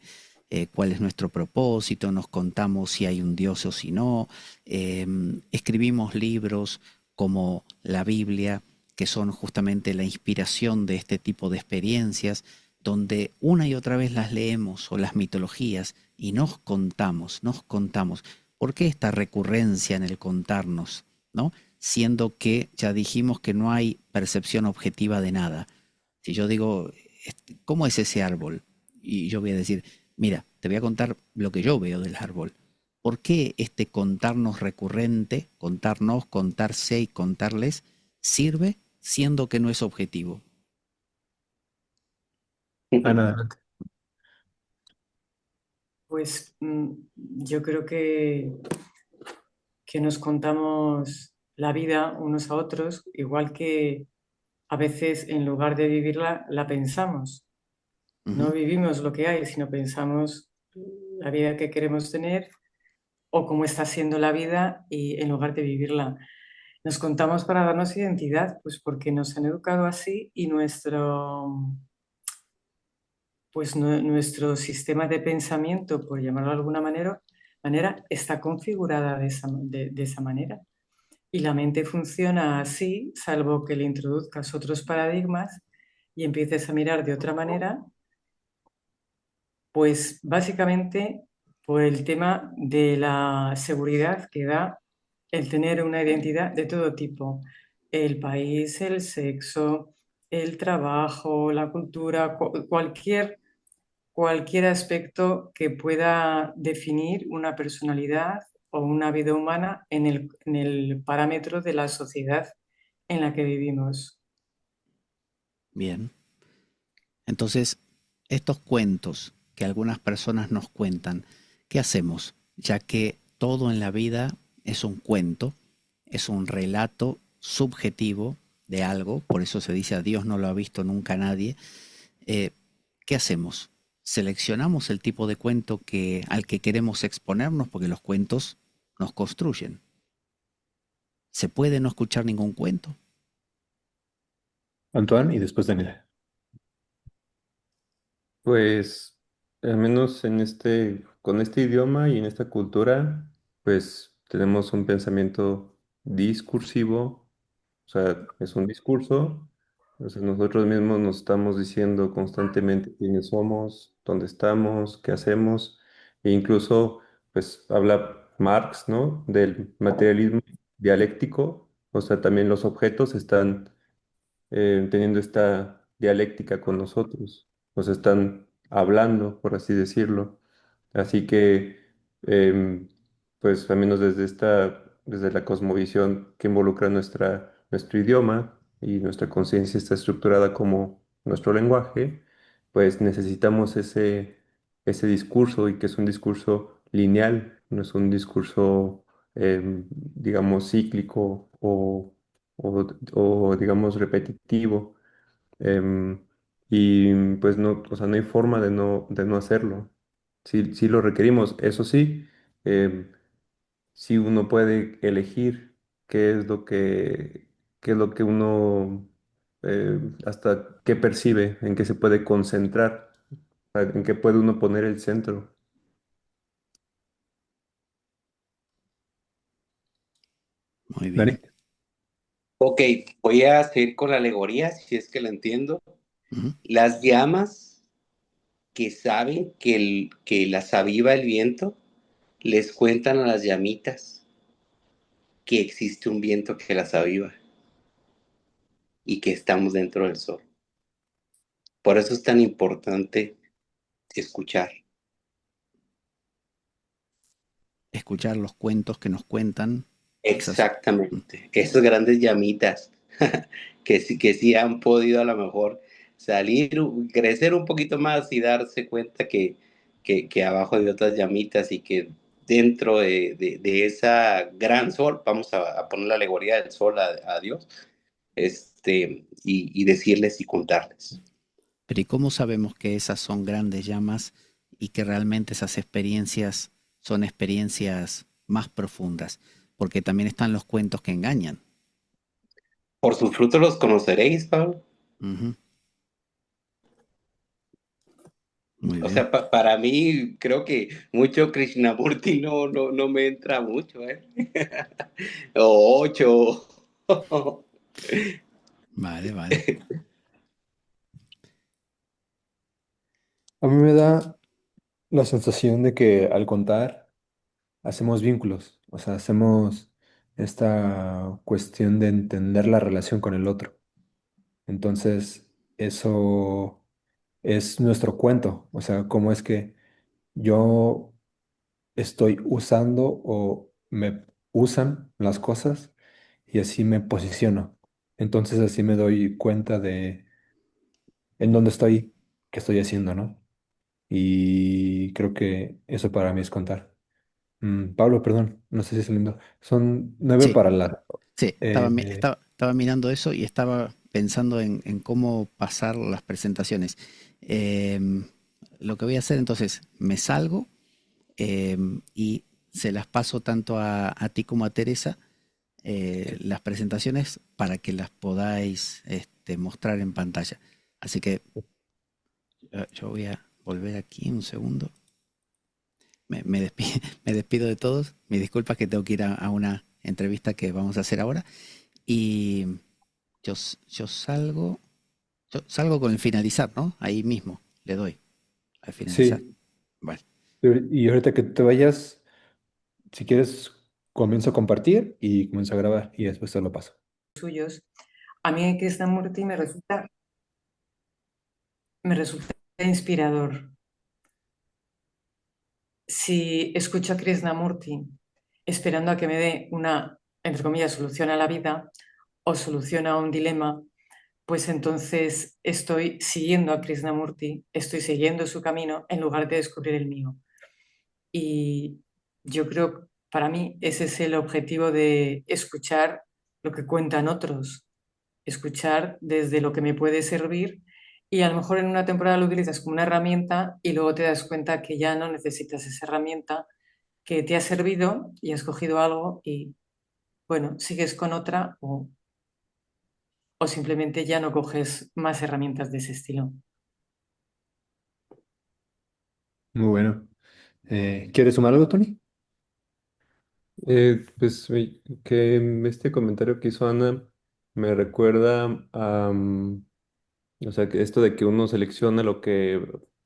cuál es nuestro propósito, nos contamos si hay un Dios o si no, escribimos libros como la Biblia, que son justamente la inspiración de este tipo de experiencias, donde una y otra vez las leemos, o las mitologías, y nos contamos, nos contamos. ¿Por qué esta recurrencia en el contarnos? ¿No? Siendo que ya dijimos que no hay percepción objetiva de nada. Si yo digo, ¿cómo es ese árbol? Y yo voy a decir, mira, te voy a contar lo que yo veo del árbol. ¿Por qué este contarnos recurrente, contarnos, contarse y contarles, sirve siendo que no es objetivo? Ana, adelante. Pues yo creo que nos contamos la vida unos a otros, igual que a veces en lugar de vivirla, la pensamos. No Ujú. vivimos lo que hay, sino pensamos la vida que queremos tener o cómo está siendo la vida y en lugar de vivirla. Nos contamos para darnos identidad, pues porque nos han educado así y nuestro sistema de pensamiento, por llamarlo de alguna manera está configurada de esa manera. Y la mente funciona así, salvo que le introduzcas otros paradigmas y empieces a mirar de otra manera, pues básicamente por el tema de la seguridad que da el tener una identidad de todo tipo. El país, el sexo, el trabajo, la cultura, cualquier aspecto que pueda definir una personalidad o una vida humana en el parámetro de la sociedad en la que vivimos. Bien. Entonces, estos cuentos que algunas personas nos cuentan, ¿qué hacemos? Ya que todo en la vida es un cuento, es un relato subjetivo de algo, por eso se dice a Dios no lo ha visto nunca nadie. eh, ¿Qué hacemos? Seleccionamos el tipo de cuento al que queremos exponernos porque los cuentos nos construyen. ¿Se puede no escuchar ningún cuento? Antoine y después Daniela. Pues, al menos con este idioma y en esta cultura, pues tenemos un pensamiento discursivo, o sea, es un discurso, o sea, nosotros mismos nos estamos diciendo constantemente quiénes somos, dónde estamos, qué hacemos, e incluso, pues, habla Marx, ¿no? Del materialismo dialéctico, o sea, también los objetos están teniendo esta dialéctica con nosotros, nos están hablando, por así decirlo. Así que, em, pues al menos desde la cosmovisión que involucra nuestro idioma y nuestra conciencia está estructurada como nuestro lenguaje, pues necesitamos ese discurso y que es un discurso lineal, no es un discurso, digamos, cíclico o digamos repetitivo, Em, y pues no, o sea, no hay forma de no hacerlo. Sí lo requerimos. Eso sí, em, sí uno puede elegir qué es lo que uno, hasta qué percibe, en qué se puede concentrar, en qué puede uno poner el centro. Muy Dani. bien. Ok, voy a seguir con la alegoría, si es que la entiendo. Ujú. Las llamas que saben que las aviva el viento, les cuentan a las llamitas que existe un viento que las aviva y que estamos dentro del sol. Por eso es tan importante escuchar. Escuchar los cuentos que nos cuentan esas. Exactamente. Esas grandes llamitas que sí han podido a lo mejor salir, crecer un poquito más y darse cuenta que abajo hay otras llamitas y que dentro de esa gran sol, vamos a poner la alegoría del sol a Dios, y decirles y contarles. Pero ¿y cómo sabemos que esas son grandes llamas y que realmente esas experiencias son experiencias más profundas? Porque también están los cuentos que engañan. Por sus frutos los conoceréis, Pablo. Ujú. Muy O bien. sea, para mí creo que mucho Krishnamurti no me entra mucho, ¿eh? O ocho. Vale, vale. A mí me da la sensación de que al contar hacemos vínculos, o sea, hacemos esta cuestión de entender la relación con el otro. Entonces, eso es nuestro cuento, o sea, cómo es que yo estoy usando o me usan las cosas y así me posiciono. Entonces, así me doy cuenta de en dónde estoy, qué estoy haciendo, ¿no? Y creo que eso para mí es contar. Pablo, perdón, no sé si es lindo. Son 9 Sí, para la... sí. eh, Estaba mirando eso y estaba pensando en cómo pasar las presentaciones. Em, lo que voy a hacer entonces, me salgo y se las paso tanto a ti como a Teresa las presentaciones para que las podáis mostrar en pantalla. Así que yo voy a volver aquí un segundo. Me despido de todos. Mis disculpas que tengo que ir a una entrevista que vamos a hacer ahora. Y yo salgo con el finalizar, ¿no? Ahí mismo le doy al finalizar. sí, Vale. y ahorita que te vayas, si quieres, comienzo a compartir y comienzo a grabar y después te lo paso. Suyos. A mí Krishnamurti me resulta inspirador. Si escucho a Krishnamurti esperando a que me dé una, entre comillas, solución a la vida o solución a un dilema, pues entonces estoy siguiendo a Krishnamurti, estoy siguiendo su camino en lugar de descubrir el mío. Y yo creo, para mí, ese es el objetivo de escuchar lo que cuentan otros, escuchar desde lo que me puede servir y a lo mejor en una temporada lo utilizas como una herramienta y luego te das cuenta que ya no necesitas esa herramienta, que te ha servido y has cogido algo y bueno, sigues con otra o simplemente ya no coges más herramientas de ese estilo. Muy bueno. ¿Quieres sumar algo, Tony? Pues que este comentario que hizo Ana me recuerda a, o sea, que esto de que uno selecciona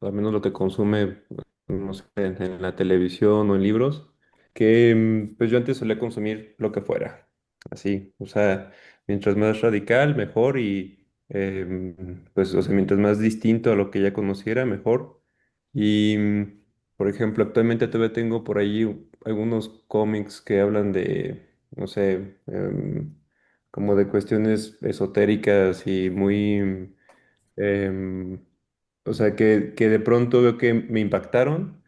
al menos lo que consume, no sé, en la televisión o en libros, que pues yo antes solía consumir lo que fuera, así, o sea, mientras más radical, mejor y pues, o sea, mientras más distinto a lo que ya conociera, mejor. Y, por ejemplo, actualmente todavía tengo por ahí algunos cómics que hablan de, no sé, como de cuestiones esotéricas y muy Em, o sea, que de pronto veo que me impactaron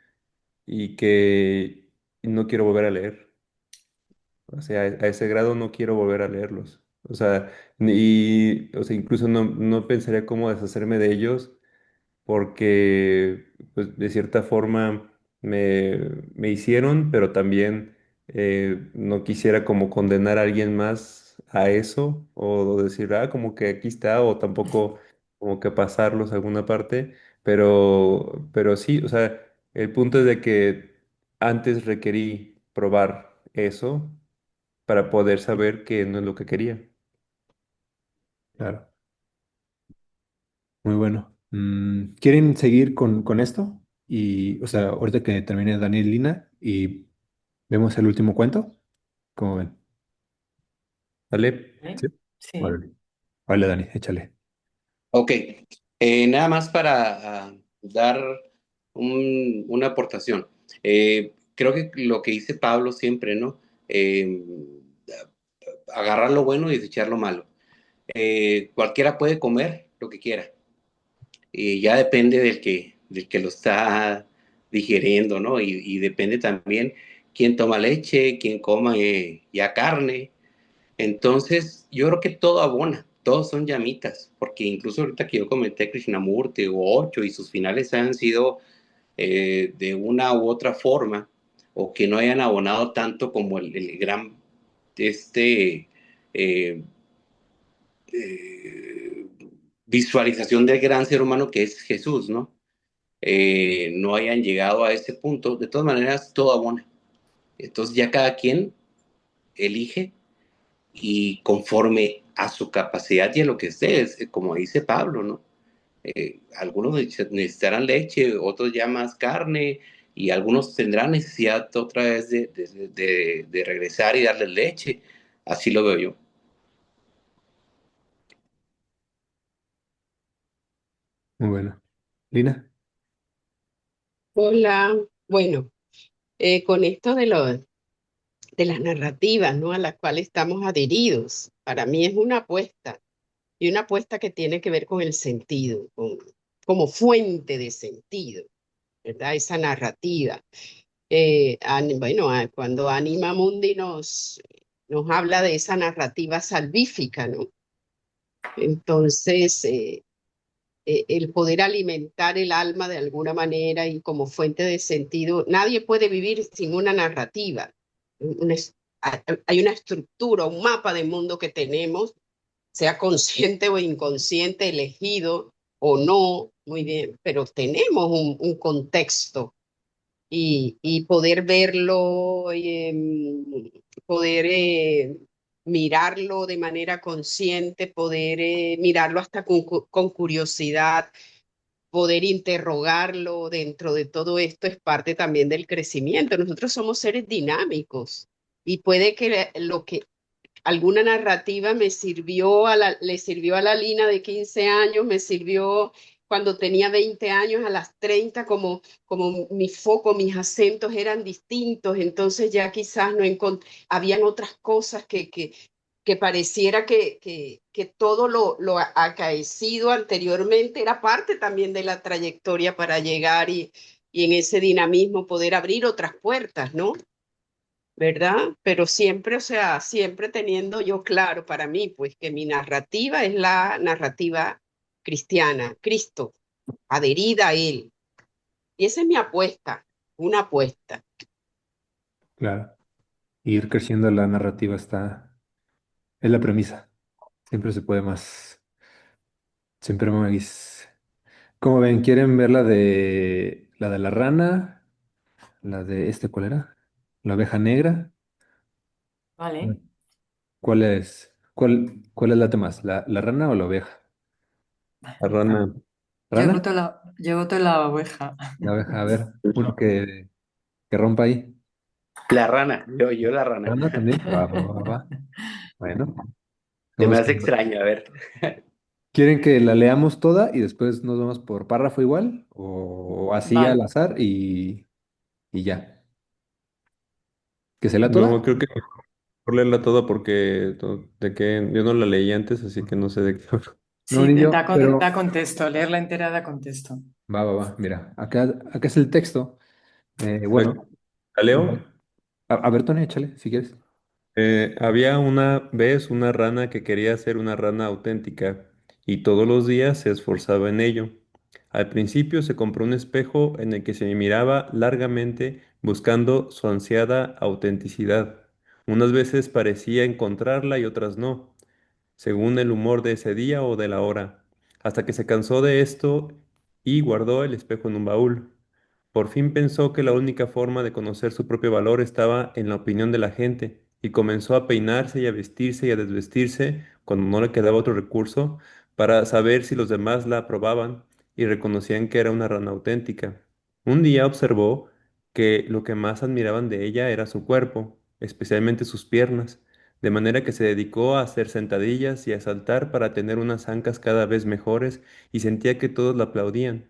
y que no quiero volver a leer. O sea, a ese grado no quiero volver a leerlos. O sea, o sea, incluso no pensaría cómo deshacerme de ellos porque pues, de cierta forma me hicieron, pero también no quisiera como condenar a alguien más a eso o decir, como que aquí está, o tampoco como que pasarlos a alguna parte, pero sí, o sea, el punto es de que antes requerí probar eso para poder saber que no es lo que quería. Claro, muy bueno. ¿Quieren seguir con esto? Y, o sea, ahorita que termine Daniel y Lina y vemos el último cuento, ¿cómo ven? ¿Vale? ¿Vale? Sí. Sí. Órale, vale, Dani, échale. Ok, nada más para dar una aportación. Creo que lo que dice Pablo siempre, ¿no? Agarrar lo bueno y desechar lo malo. Cualquiera puede comer lo que quiera, y ya depende del que lo está digiriendo, ¿no? Y depende también quién toma leche, quién coma ya carne. Entonces, yo creo que todo abona, todos son llamitas, porque incluso ahorita que yo comenté Krishnamurti o Ocho y sus finales han sido de una u otra forma, o que no hayan abonado tanto como el gran este, eh, eh, visualización del gran ser humano que es Jesús, ¿no? No hayan llegado a ese punto, de todas maneras todo abona. Entonces ya cada quien elige y conforme a su capacidad y a lo que esté, como dice Pablo, ¿no? Algunos necesitarán leche, otros ya más carne, y algunos tendrán necesidad otra vez de regresar y darles leche. Así lo veo yo. Muy bueno. Lina. Hola, bueno, con esto de las narrativas, ¿no? A las cuales estamos adheridos, para mí es una apuesta, y una apuesta que tiene que ver con el sentido, como fuente de sentido, ¿verdad? Esa narrativa. Bueno, cuando Anima Mundi nos habla de esa narrativa salvífica, ¿no? Entonces, el poder alimentar el alma de alguna manera y como fuente de sentido, nadie puede vivir sin una narrativa. Hay una estructura, un mapa del mundo que tenemos, sea consciente o inconsciente, elegido o no, muy bien, pero tenemos un contexto y poder verlo, poder mirarlo de manera consciente, poder mirarlo hasta con curiosidad, poder interrogarlo dentro de todo esto es parte también del crecimiento. Nosotros somos seres dinámicos y puede que lo que alguna narrativa le sirvió a la Lina de 15 años, me sirvió cuando tenía 20 años, a las 30 como mi foco, mis acentos eran distintos, entonces ya quizás no habían otras cosas que pareciera que todo lo acaecido anteriormente era parte también de la trayectoria para llegar y en ese dinamismo poder abrir otras puertas, ¿no? ¿Verdad? Pero siempre, o sea, siempre teniendo yo claro para mí, pues que mi narrativa es la narrativa cristiana, Cristo, adherida a Él. Y esa es mi apuesta, una apuesta. Claro. Ir creciendo la narrativa es la premisa. Siempre se puede más. Siempre más. ¿Cómo ven? ¿Quieren ver la de la rana? La de ¿cuál era? La oveja negra. Vale. ¿Cuál es la más? ¿La rana o la oveja? La rana. ¿Rana? Yo voto la oveja. La oveja, a ver, uno que rompa ahí. La rana, yo la rana. ¿Rana también? Va, va, va, va. Bueno, Se me vamos hace con- extraño, a ver. ¿Quieren que la leamos toda y después nos vamos por párrafo igual? ¿O así al Vale. azar y ya? ¿Que se la toda? No, creo que mejor leerla toda porque de que yo no la leí antes, así que no sé de qué hablo. No, Sí, ni yo, pero da contexto. Leerla entera da contexto. va, va, va. Mira, acá es el texto. ¿La, Bueno, la leo? a ver, Tony, échale, si quieres. Había una vez una rana que quería ser una rana auténtica y todos los días se esforzaba en ello. Al principio se compró un espejo en el que se miraba largamente buscando su ansiada autenticidad. Unas veces parecía encontrarla y otras no, según el humor de ese día o de la hora, hasta que se cansó de esto y guardó el espejo en un baúl. Por fin pensó que la única forma de conocer su propio valor estaba en la opinión de la gente, y comenzó a peinarse y a vestirse y a desvestirse cuando no le quedaba otro recurso para saber si los demás la aprobaban y reconocían que era una rana auténtica. Un día observó que lo que más admiraban de ella era su cuerpo, especialmente sus piernas, de manera que se dedicó a hacer sentadillas y a saltar para tener unas ancas cada vez mejores y sentía que todos la aplaudían.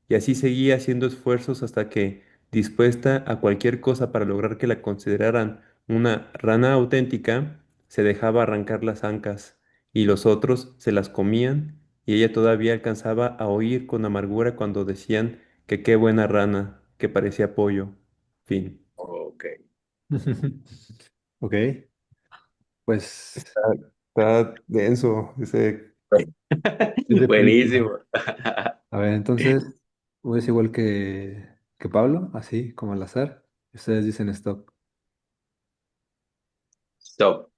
Y así seguía haciendo esfuerzos hasta que, dispuesta a cualquier cosa para lograr que la consideraran una rana auténtica, se dejaba arrancar las ancas, y los otros se las comían, y ella todavía alcanzaba a oír con amargura cuando decían que qué buena rana, que parecía pollo. Fin. Ok. Ok, pues Está denso ese principio. Buenísimo. a ver, entonces voy a ser igual que Pablo, así como al azar. Ustedes dicen stop. Stop.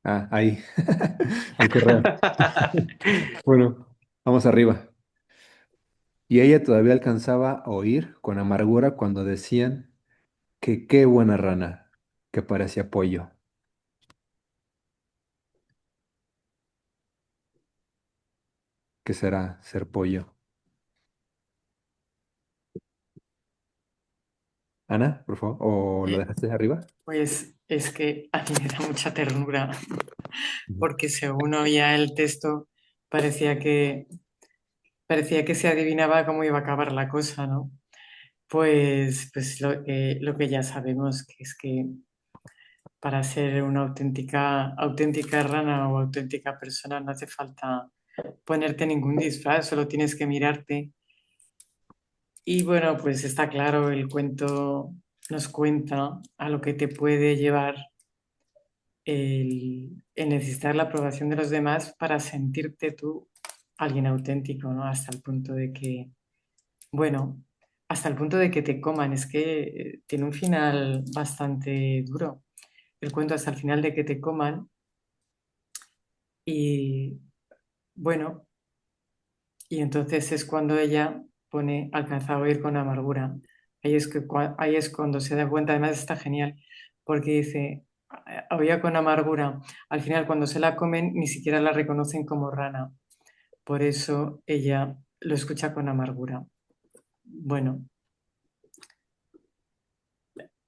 Ah, ahí. El correo. Bueno, vamos arriba. Y ella todavía alcanzaba a oír con amargura cuando decían que qué buena rana, que parecía pollo. ¿Qué será ser pollo? Ana, por favor, ¿o lo Eh, dejaste arriba? Pues es que a mí me da mucha ternura, Ujú. porque según oía el texto parecía que, parecía que se adivinaba cómo iba a acabar la cosa, ¿no? Pues lo que ya sabemos, que es que para ser una auténtica rana o auténtica persona no hace falta ponerte ningún disfraz, solo tienes que mirarte. Y bueno, pues está claro, el cuento nos cuenta a lo que te puede llevar el necesitar la aprobación de los demás para sentirte tú alguien auténtico, ¿no? Hasta el punto de que, bueno, hasta el punto de que te coman. Es que tiene un final bastante duro. El cuento hasta el final de que te coman y, bueno, y entonces es cuando ella pone alcanzado a oír con amargura. Ahí es cuando se da cuenta, además está genial, porque dice, oía con amargura. Al final, cuando se la comen, ni siquiera la reconocen como rana. Por eso ella lo escucha con amargura. Bueno,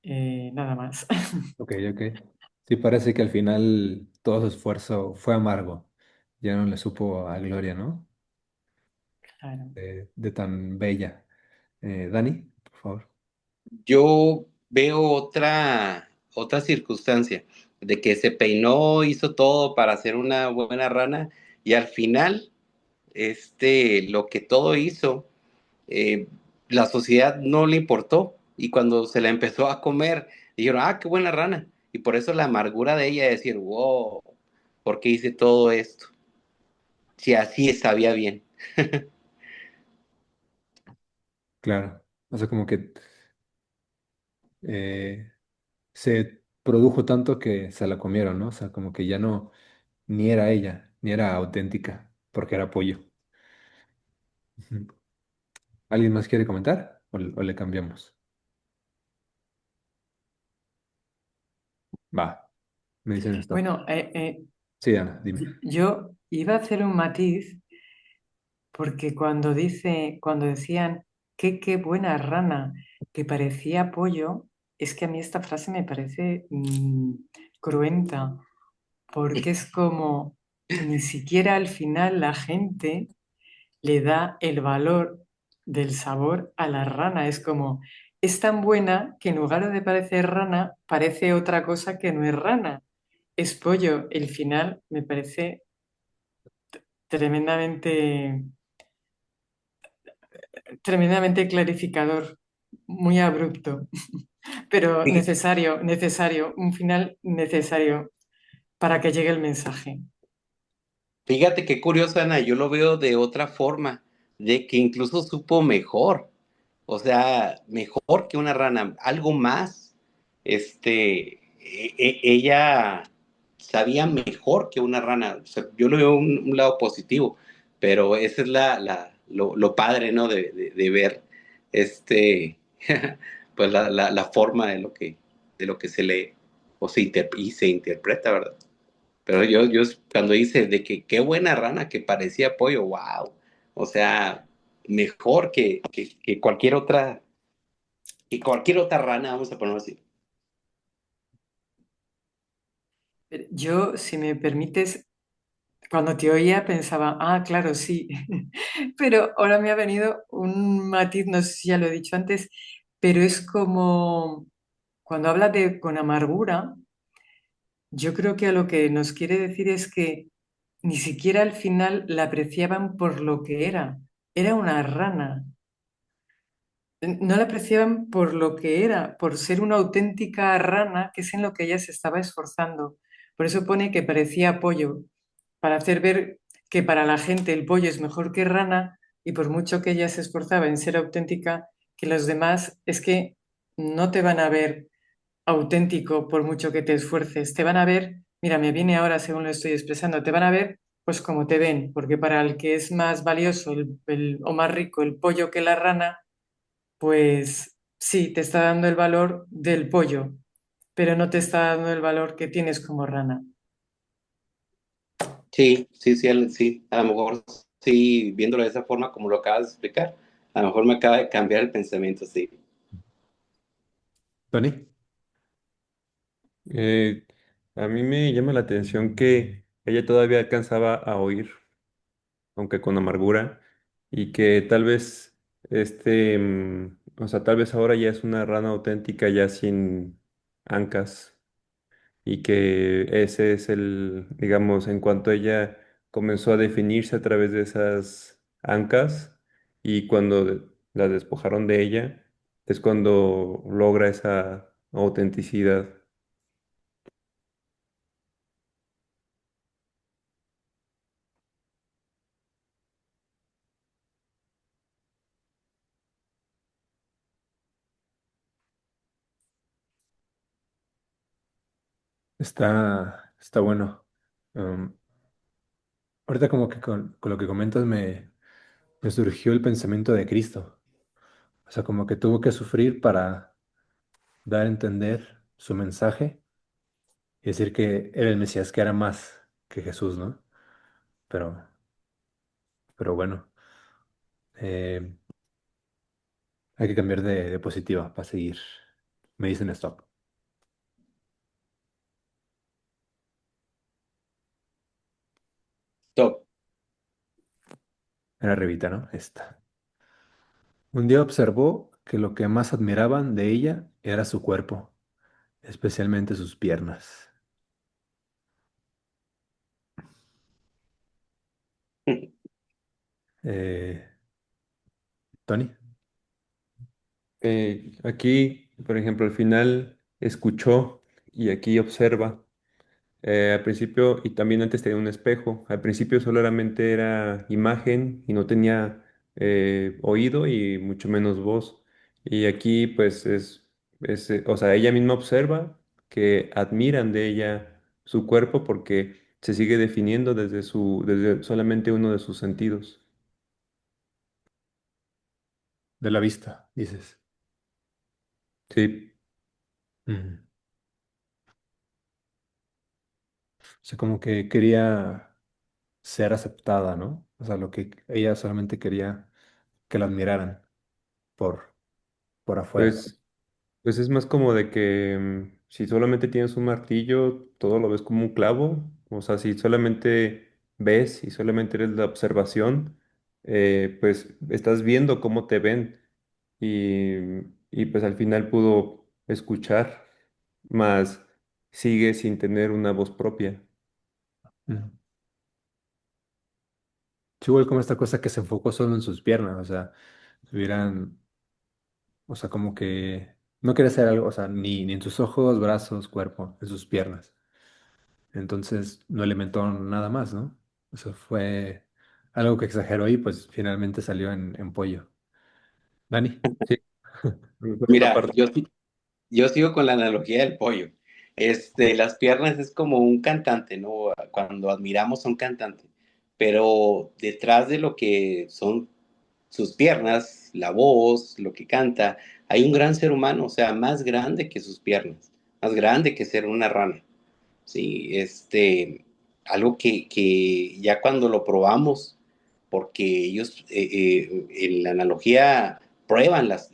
nada más. Ok, ok. Sí, parece que al final todo su esfuerzo fue amargo. Ya no le supo a Gloria, ¿no? Claro. De tan bella. Dani, por favor. Yo veo otra circunstancia, de que se peinó, hizo todo para ser una buena rana y al final, lo que todo hizo, eh, la sociedad no le importó y cuando se la empezó a comer, dijeron, ah, qué buena rana. Y por eso la amargura de ella de decir, wow, ¿por qué hice todo esto? Si así sabía bien. Claro. O sea, como que eh, se produjo tanto que se la comieron, ¿no? O sea, como que ya no, ni era ella, ni era auténtica, porque era pollo. Ujú. ¿Alguien más quiere comentar? O le cambiamos? Va, me dicen esto. Bueno, Sí, Ana, dime. yo iba a hacer un matiz porque cuando decían qué buena rana, que parecía pollo, es que a mí esta frase me parece cruenta, porque es como ni siquiera al final la gente le da el valor del sabor a la rana. Es como, es tan buena que en lugar de parecer rana, parece otra cosa que no es rana. Es pollo. El final me parece tremendamente, tremendamente clarificador, muy abrupto. Pero Fí- necesario, necesario, un final necesario para que llegue el mensaje. Fíjate qué curioso, Ana, yo lo veo de otra forma, de que incluso supo mejor, o sea, mejor que una rana, algo más. Ella sabía mejor que una rana, o sea, yo lo veo un lado positivo, pero esa es lo padre, ¿no? De ver, este, pues la forma de lo que se lee o y se interpreta, ¿verdad? Pero yo cuando hice de que qué buena rana que parecía pollo, wow. O sea, mejor que cualquier otra rana, vamos a ponerlo así. Yo, si me permites, cuando te oía pensaba, ah, claro, sí, pero ahora me ha venido un matiz, no sé si ya lo he dicho antes, pero es como cuando habla de con amargura, yo creo que a lo que nos quiere decir es que ni siquiera al final la apreciaban por lo que era una rana. No la apreciaban por lo que era, por ser una auténtica rana, que es en lo que ella se estaba esforzando. Por eso pone que parecía pollo, para hacer ver que para la gente el pollo es mejor que rana y por mucho que ella se esforzaba en ser auténtica, que los demás es que no te van a ver auténtico por mucho que te esfuerces, te van a ver, mira, me viene ahora según lo estoy expresando, te van a ver pues como te ven, porque para el que es más valioso o más rico el pollo que la rana, pues sí, te está dando el valor del pollo, pero no te está dando el valor que tienes como rana. Sí, sí, sí, sí. A lo mejor sí, viéndolo de esa forma como lo acabas de explicar, a lo mejor me acaba de cambiar el pensamiento, sí. Tony, Eh, a mí me llama la atención que ella todavía alcanzaba a oír, aunque con amargura, y que tal vez o sea, tal vez ahora ya es una rana auténtica ya sin ancas, y que ese es digamos, en cuanto ella comenzó a definirse a través de esas ancas, y cuando la despojaron de ella, es cuando logra esa autenticidad. está bueno. Um, Ahorita como que con lo que comentas me surgió el pensamiento de Cristo. O sea, como que tuvo que sufrir para dar a entender su mensaje y decir que era el Mesías, que era más que Jesús, ¿no? Pero, pero bueno, eh, hay que cambiar de diapositiva para seguir. Me dicen stop. Top. Era arribita, ¿no? Esta. Un día observó que lo que más admiraban de ella era su cuerpo, especialmente sus piernas. Eh, Tony. Aquí, por ejemplo, al final escuchó y aquí observa. Al principio, y también antes tenía un espejo. Al principio solamente era imagen y no tenía oído y mucho menos voz. Y aquí, pues, o sea, ella misma observa que admiran de ella su cuerpo porque se sigue definiendo desde solamente uno de sus sentidos. De la vista, dices. Sí, Mm. O sea, como que quería ser aceptada, ¿no? O sea, lo que ella solamente quería que la admiraran por, por afuera. pues. Pues es más como de que si solamente tienes un martillo, todo lo ves como un clavo. O sea, si solamente ves y solamente eres la observación, pues estás viendo cómo te ven y, y pues al final pudo escuchar, más sigue sin tener una voz propia. Mm. Sí, igual como esta cosa que se enfocó solo en sus piernas, o sea, hubieran, o sea, como que No quería hacer algo, o sea, ni en sus ojos, brazos, cuerpo, en sus piernas. Entonces no le inventó nada más, ¿no? Eso fue algo que exageró y pues finalmente salió en pollo. Dani, sí. Por esta Mira, parte. yo sigo con la analogía del pollo. Las piernas es como un cantante, ¿no? Cuando admiramos a un cantante, pero detrás de lo que son sus piernas, la voz, lo que canta, hay un gran ser humano, o sea, más grande que sus piernas, más grande que ser una rana. Sí, algo que ya cuando lo probamos, porque ellos en la analogía prueban las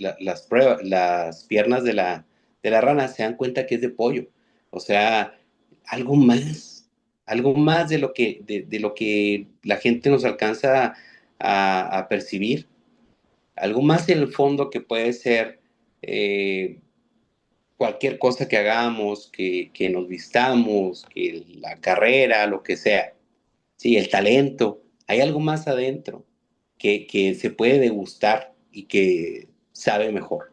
piernas de la rana, se dan cuenta que es de pollo. O sea, algo más, algo más de lo que la gente nos alcanza a percibir, algo más en el fondo que puede ser eh, cualquier cosa que hagamos, que nos vistamos, que la carrera, lo que sea, sí, el talento, hay algo más adentro que se puede degustar y que sabe mejor.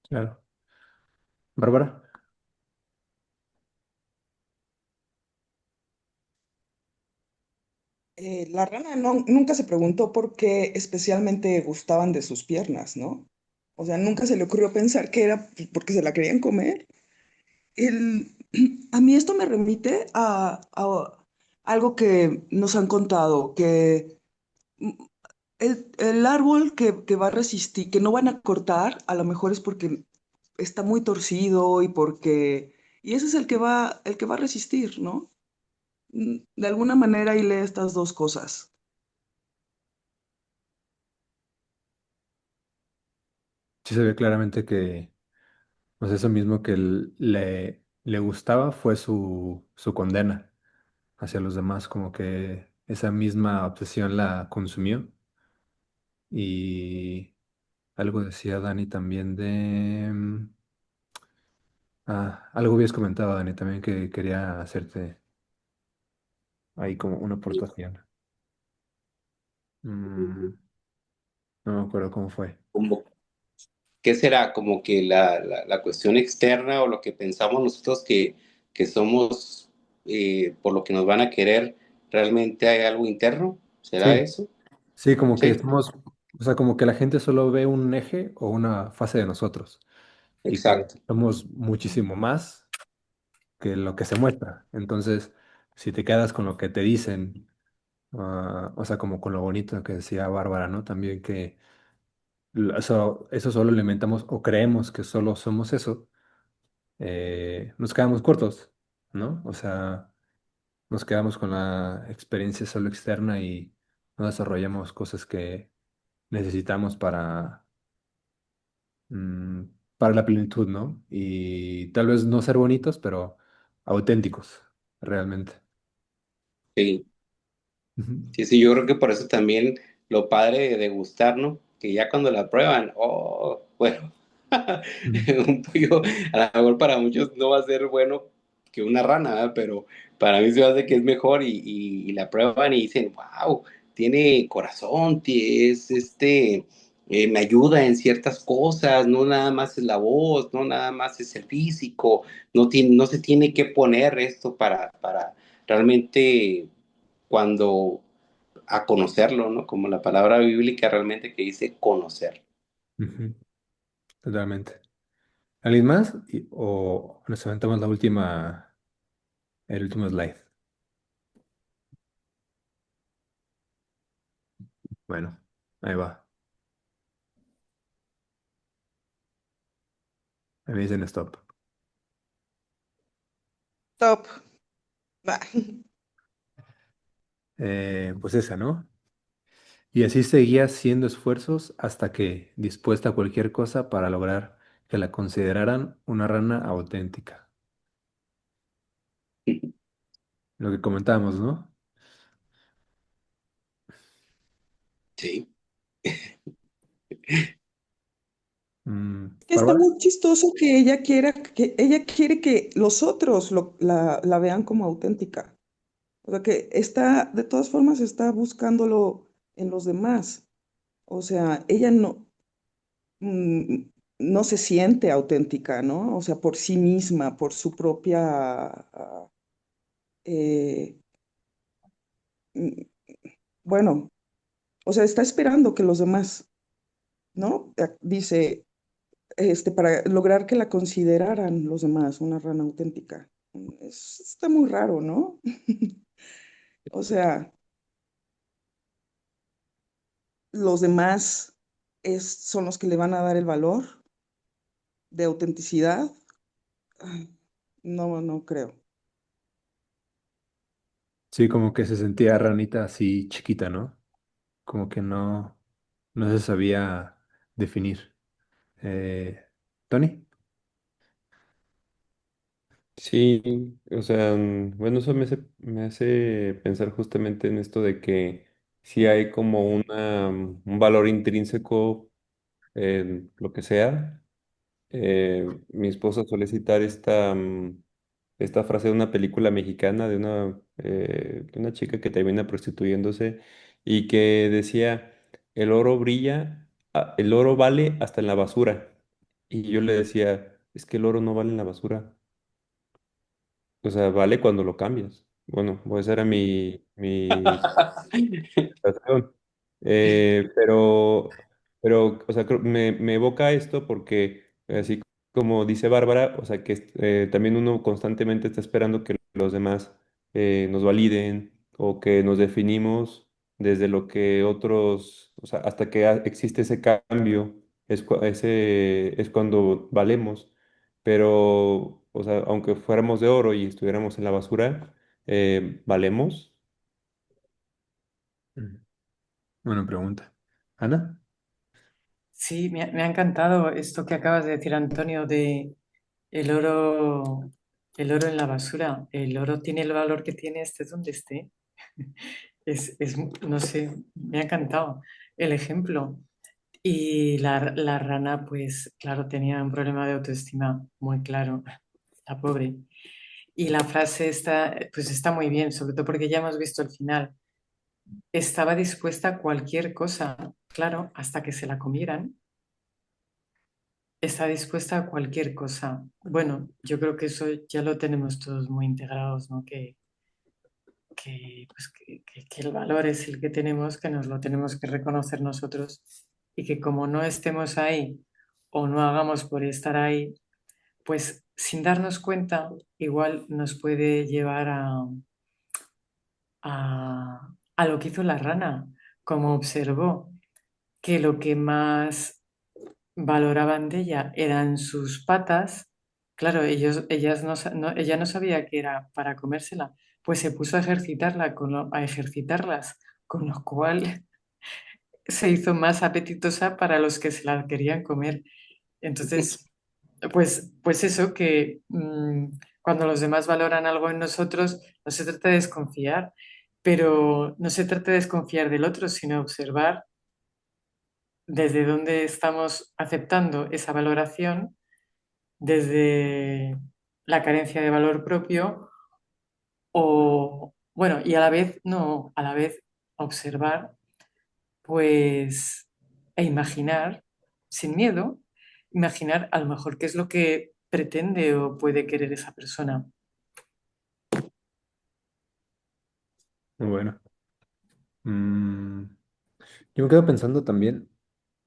Claro. Bárbara. La rana nunca se preguntó por qué especialmente gustaban de sus piernas, ¿no? O sea, nunca se le ocurrió pensar que era pues, porque se la querían comer. El, a mí esto me remite a algo que nos han contado, que mm, el árbol que va a resistir, que no van a cortar, a lo mejor es porque está muy torcido y porque... Y ese es el que va a resistir, ¿no? De alguna manera ahí lee estas dos cosas. Sí se ve claramente que, pues eso mismo que le gustaba fue su condena hacia los demás, como que esa misma obsesión la consumió. Y algo decía Dani también de... algo habías comentado, Dani, también que quería hacerte ahí como una aportación. Mm, no me acuerdo cómo fue. Como, ¿qué será? Como que la cuestión externa o lo que pensamos nosotros que somos por lo que nos van a querer, ¿realmente hay algo interno? ¿Será Sí, eso? sí, como que Sí, somos, o sea, como que la gente solo ve un eje o una fase de nosotros y que exacto. somos muchísimo más que lo que se muestra. Entonces, si te quedas con lo que te dicen, o sea, como con lo bonito que decía Bárbara, ¿no? También que eso solo lo inventamos o creemos que solo somos eso, nos quedamos cortos, ¿no? O sea, nos quedamos con la experiencia solo externa y no desarrollamos cosas que necesitamos mm, para la plenitud, ¿no? Y tal vez no ser bonitos, pero auténticos, realmente. Sí. Ujú. Sí, sí, yo creo que por eso también lo padre de degustar, ¿no? Que ya cuando la prueban, oh, bueno, Ujú. un pollo a lo mejor para muchos no va a ser bueno que una rana, ¿verdad? Pero para mí se me hace que es mejor y la prueban y dicen, wow, tiene corazón, me ayuda en ciertas cosas, no nada más es la voz, no nada más es el físico, no se tiene que poner esto para realmente cuando a conocerlo, ¿no? Como la palabra bíblica realmente que dice conocer. Ujú. Totalmente. ¿Alguien más? ¿O nos aventamos el último slide? Bueno, ahí va. Ahí me dicen stop. Top. Va. Pues esa, ¿no? Y así seguía haciendo esfuerzos hasta que, dispuesta a cualquier cosa para lograr que la consideraran una rana auténtica. Lo que comentábamos, ¿no? Sí, Que está Bárbara. muy chistoso que ella quiere que los otros la vean como auténtica. O sea, que está, de todas formas, está buscándolo en los demás. O sea, ella no, no se siente auténtica, ¿no? O sea, por sí misma, por su propia, eh, mm, bueno, o sea, está esperando que los demás, ¿no? Dice, para lograr que la consideraran los demás una rana auténtica. Está muy raro, ¿no? O sea, los demás son los que le van a dar el valor de autenticidad. Ay, no, no creo. Sí, como que se sentía ranita así chiquita, ¿no? Como que no se sabía definir. ¿Tony? Sí, o sea, bueno, eso me hace pensar justamente en esto de que sí hay como un valor intrínseco en lo que sea. Mi esposa suele citar esta frase de una película mexicana de una chica que termina prostituyéndose y que decía, el oro brilla, el oro vale hasta en la basura. Y yo le decía, es que el oro no vale en la basura. O sea, vale cuando lo cambias. Bueno, pues esa era mi razón. Pero, o sea, me evoca esto porque, así como dice Bárbara, o sea, que también uno constantemente está esperando que los demás nos validen o que nos definimos desde lo que otros, o sea, hasta que existe ese cambio, es cuando valemos. Pero, o sea, aunque fuéramos de oro y estuviéramos en la basura, ¿valemos? Mm, Buena pregunta. ¿Ana? Sí, me ha encantado esto que acabas de decir, Antonio, de el oro, el oro en la basura. El oro tiene el valor que tiene, esté donde esté. No sé, me ha encantado el ejemplo. Y la rana, pues claro, tenía un problema de autoestima muy claro, la pobre. Y la frase está, pues está muy bien, sobre todo porque ya hemos visto el final. Estaba dispuesta a cualquier cosa, claro, hasta que se la comieran. Está dispuesta a cualquier cosa. Bueno, yo creo que eso ya lo tenemos todos muy integrados, ¿no? Que el valor es el que tenemos, que nos lo tenemos que reconocer nosotros y que como no estemos ahí o no hagamos por estar ahí, pues sin darnos cuenta, igual nos puede llevar a lo que hizo la rana, como observó que lo que más valoraban de ella eran sus patas. Claro, ella no sabía que era para comérsela, pues se puso a a ejercitarlas, con lo cual se hizo más apetitosa para los que se la querían comer. Entonces, pues eso, que cuando los demás valoran algo en nosotros, no se trata de desconfiar, pero no se trata de desconfiar del otro, sino observar desde dónde estamos aceptando esa valoración, desde la carencia de valor propio o, bueno, y a la vez, no, a la vez observar, pues, e imaginar, sin miedo, imaginar a lo mejor qué es lo que pretende o puede querer esa persona. Muy bueno. Mm, yo me quedo pensando también,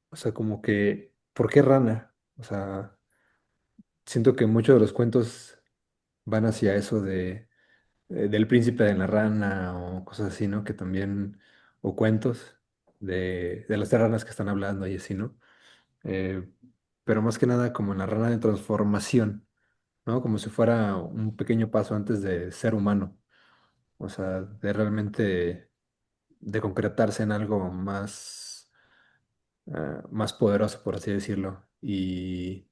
o sea, como que, ¿por qué rana? O sea, siento que muchos de los cuentos van hacia eso del príncipe de la rana o cosas así, ¿no? Que también, o cuentos de las tres ranas que están hablando y así, ¿no? Eh, pero más que nada como en la rana de transformación, ¿no? Como si fuera un pequeño paso antes de ser humano, o sea, de realmente de concretarse en algo más, más poderoso, por así decirlo. Y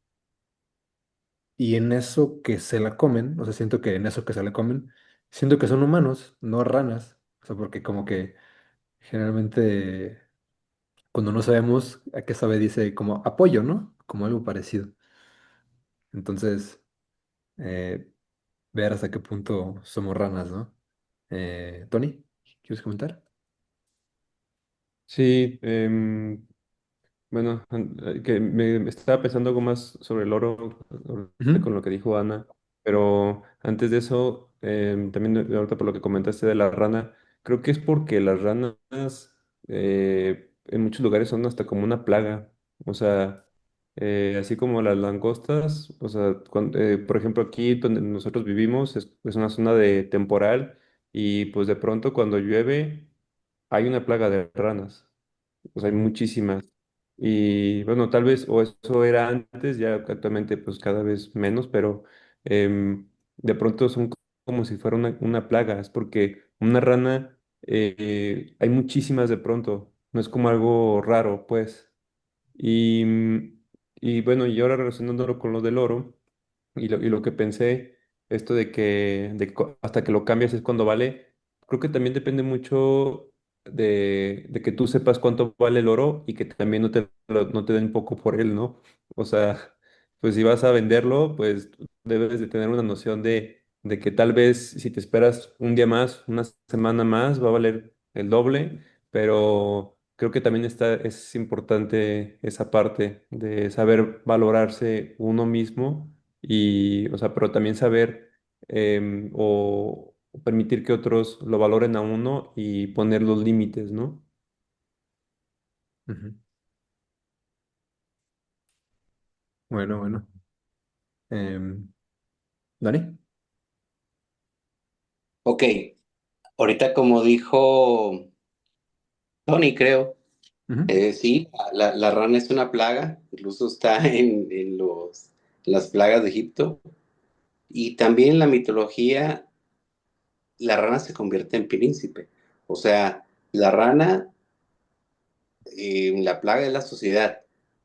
en eso que se la comen, o sea, siento que en eso que se la comen, siento que son humanos, no ranas. O sea, porque como que generalmente cuando no sabemos a qué sabe dice como apoyo, ¿no? Como algo parecido. Entonces, eh, ver hasta qué punto somos ranas, ¿no? Tony, ¿quieres comentar? Sí, Bueno, que me estaba pensando algo más sobre el oro, ahorita Ujú. con lo que dijo Ana, pero antes de eso, también ahorita por lo que comentaste de la rana, creo que es porque las ranas en muchos lugares son hasta como una plaga, o sea, así como las langostas, o sea, por ejemplo aquí donde nosotros vivimos es una zona de temporal y pues de pronto cuando llueve hay una plaga de ranas. O sea, hay muchísimas. Y bueno, tal vez, o eso era antes, ya actualmente pues cada vez menos, pero de pronto son como si fuera una plaga, es porque una rana hay muchísimas de pronto, no es como algo raro, pues. Y, y bueno, y ahora relacionándolo con lo del oro. Y lo que pensé, esto de que hasta que lo cambias es cuando vale, creo que también depende mucho de que tú sepas cuánto vale el oro y que también no te den poco por él, ¿no? O sea, pues si vas a venderlo, pues debes de tener una noción de que tal vez si te esperas un día más, una semana más, va a valer el doble, pero creo que también es importante esa parte de saber valorarse uno mismo y, o sea, pero también saber o permitir que otros lo valoren a uno y poner los límites, ¿no? Ujú. Bueno, bueno. Em, ¿Dani? Ok, ahorita como dijo Tony, creo, Ujú. sí, la rana es una plaga, incluso está en las plagas de Egipto. Y también en la mitología, la rana se convierte en príncipe. O sea, la rana, la plaga es la sociedad,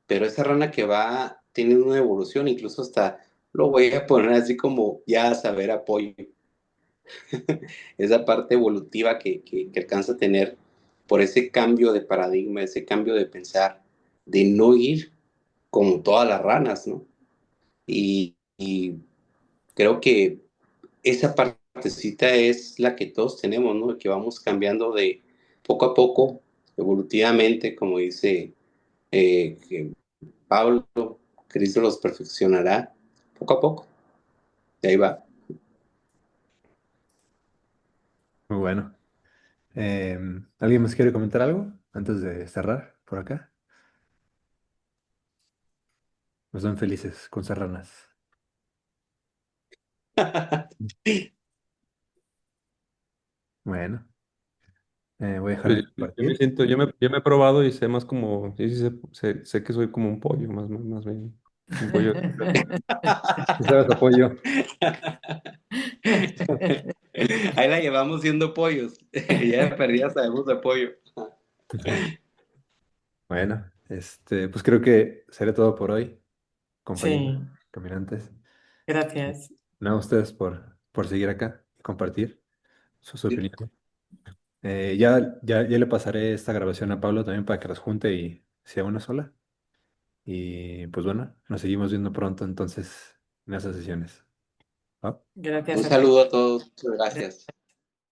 pero esa rana que va tiene una evolución, incluso hasta lo voy a poner así como ya a saber apoyo. Esa parte evolutiva que alcanza a tener por ese cambio de paradigma, ese cambio de pensar, de no ir como todas las ranas, ¿no? Y creo que esa partecita es la que todos tenemos, ¿no? Que vamos cambiando de poco a poco, evolutivamente, como dice que Pablo, Cristo los perfeccionará poco a poco. Y ahí va. Muy bueno. ¿Alguien más quiere comentar algo antes de cerrar por acá? Nos dan felices con serranas. Bueno, voy a dejar Pues de yo me compartir. siento, yo me he probado y sé más como, sí, sí, sé que soy como un pollo, más bien. Un pollo. ¿Tú sabes apoyo? Ahí la llevamos siendo pollos. Ya de perdida sabemos de pollo. Bueno, pues creo que será todo por hoy, compañeros, Sí, caminantes. gracias. No, a ustedes por seguir acá y compartir sus opiniones. Ya le pasaré esta grabación a Pablo también para que las junte y sea una sola. Y pues bueno, nos seguimos viendo pronto entonces en esas sesiones. ¿Va? Un Gracias a ti. saludo a todos. Muchas gracias.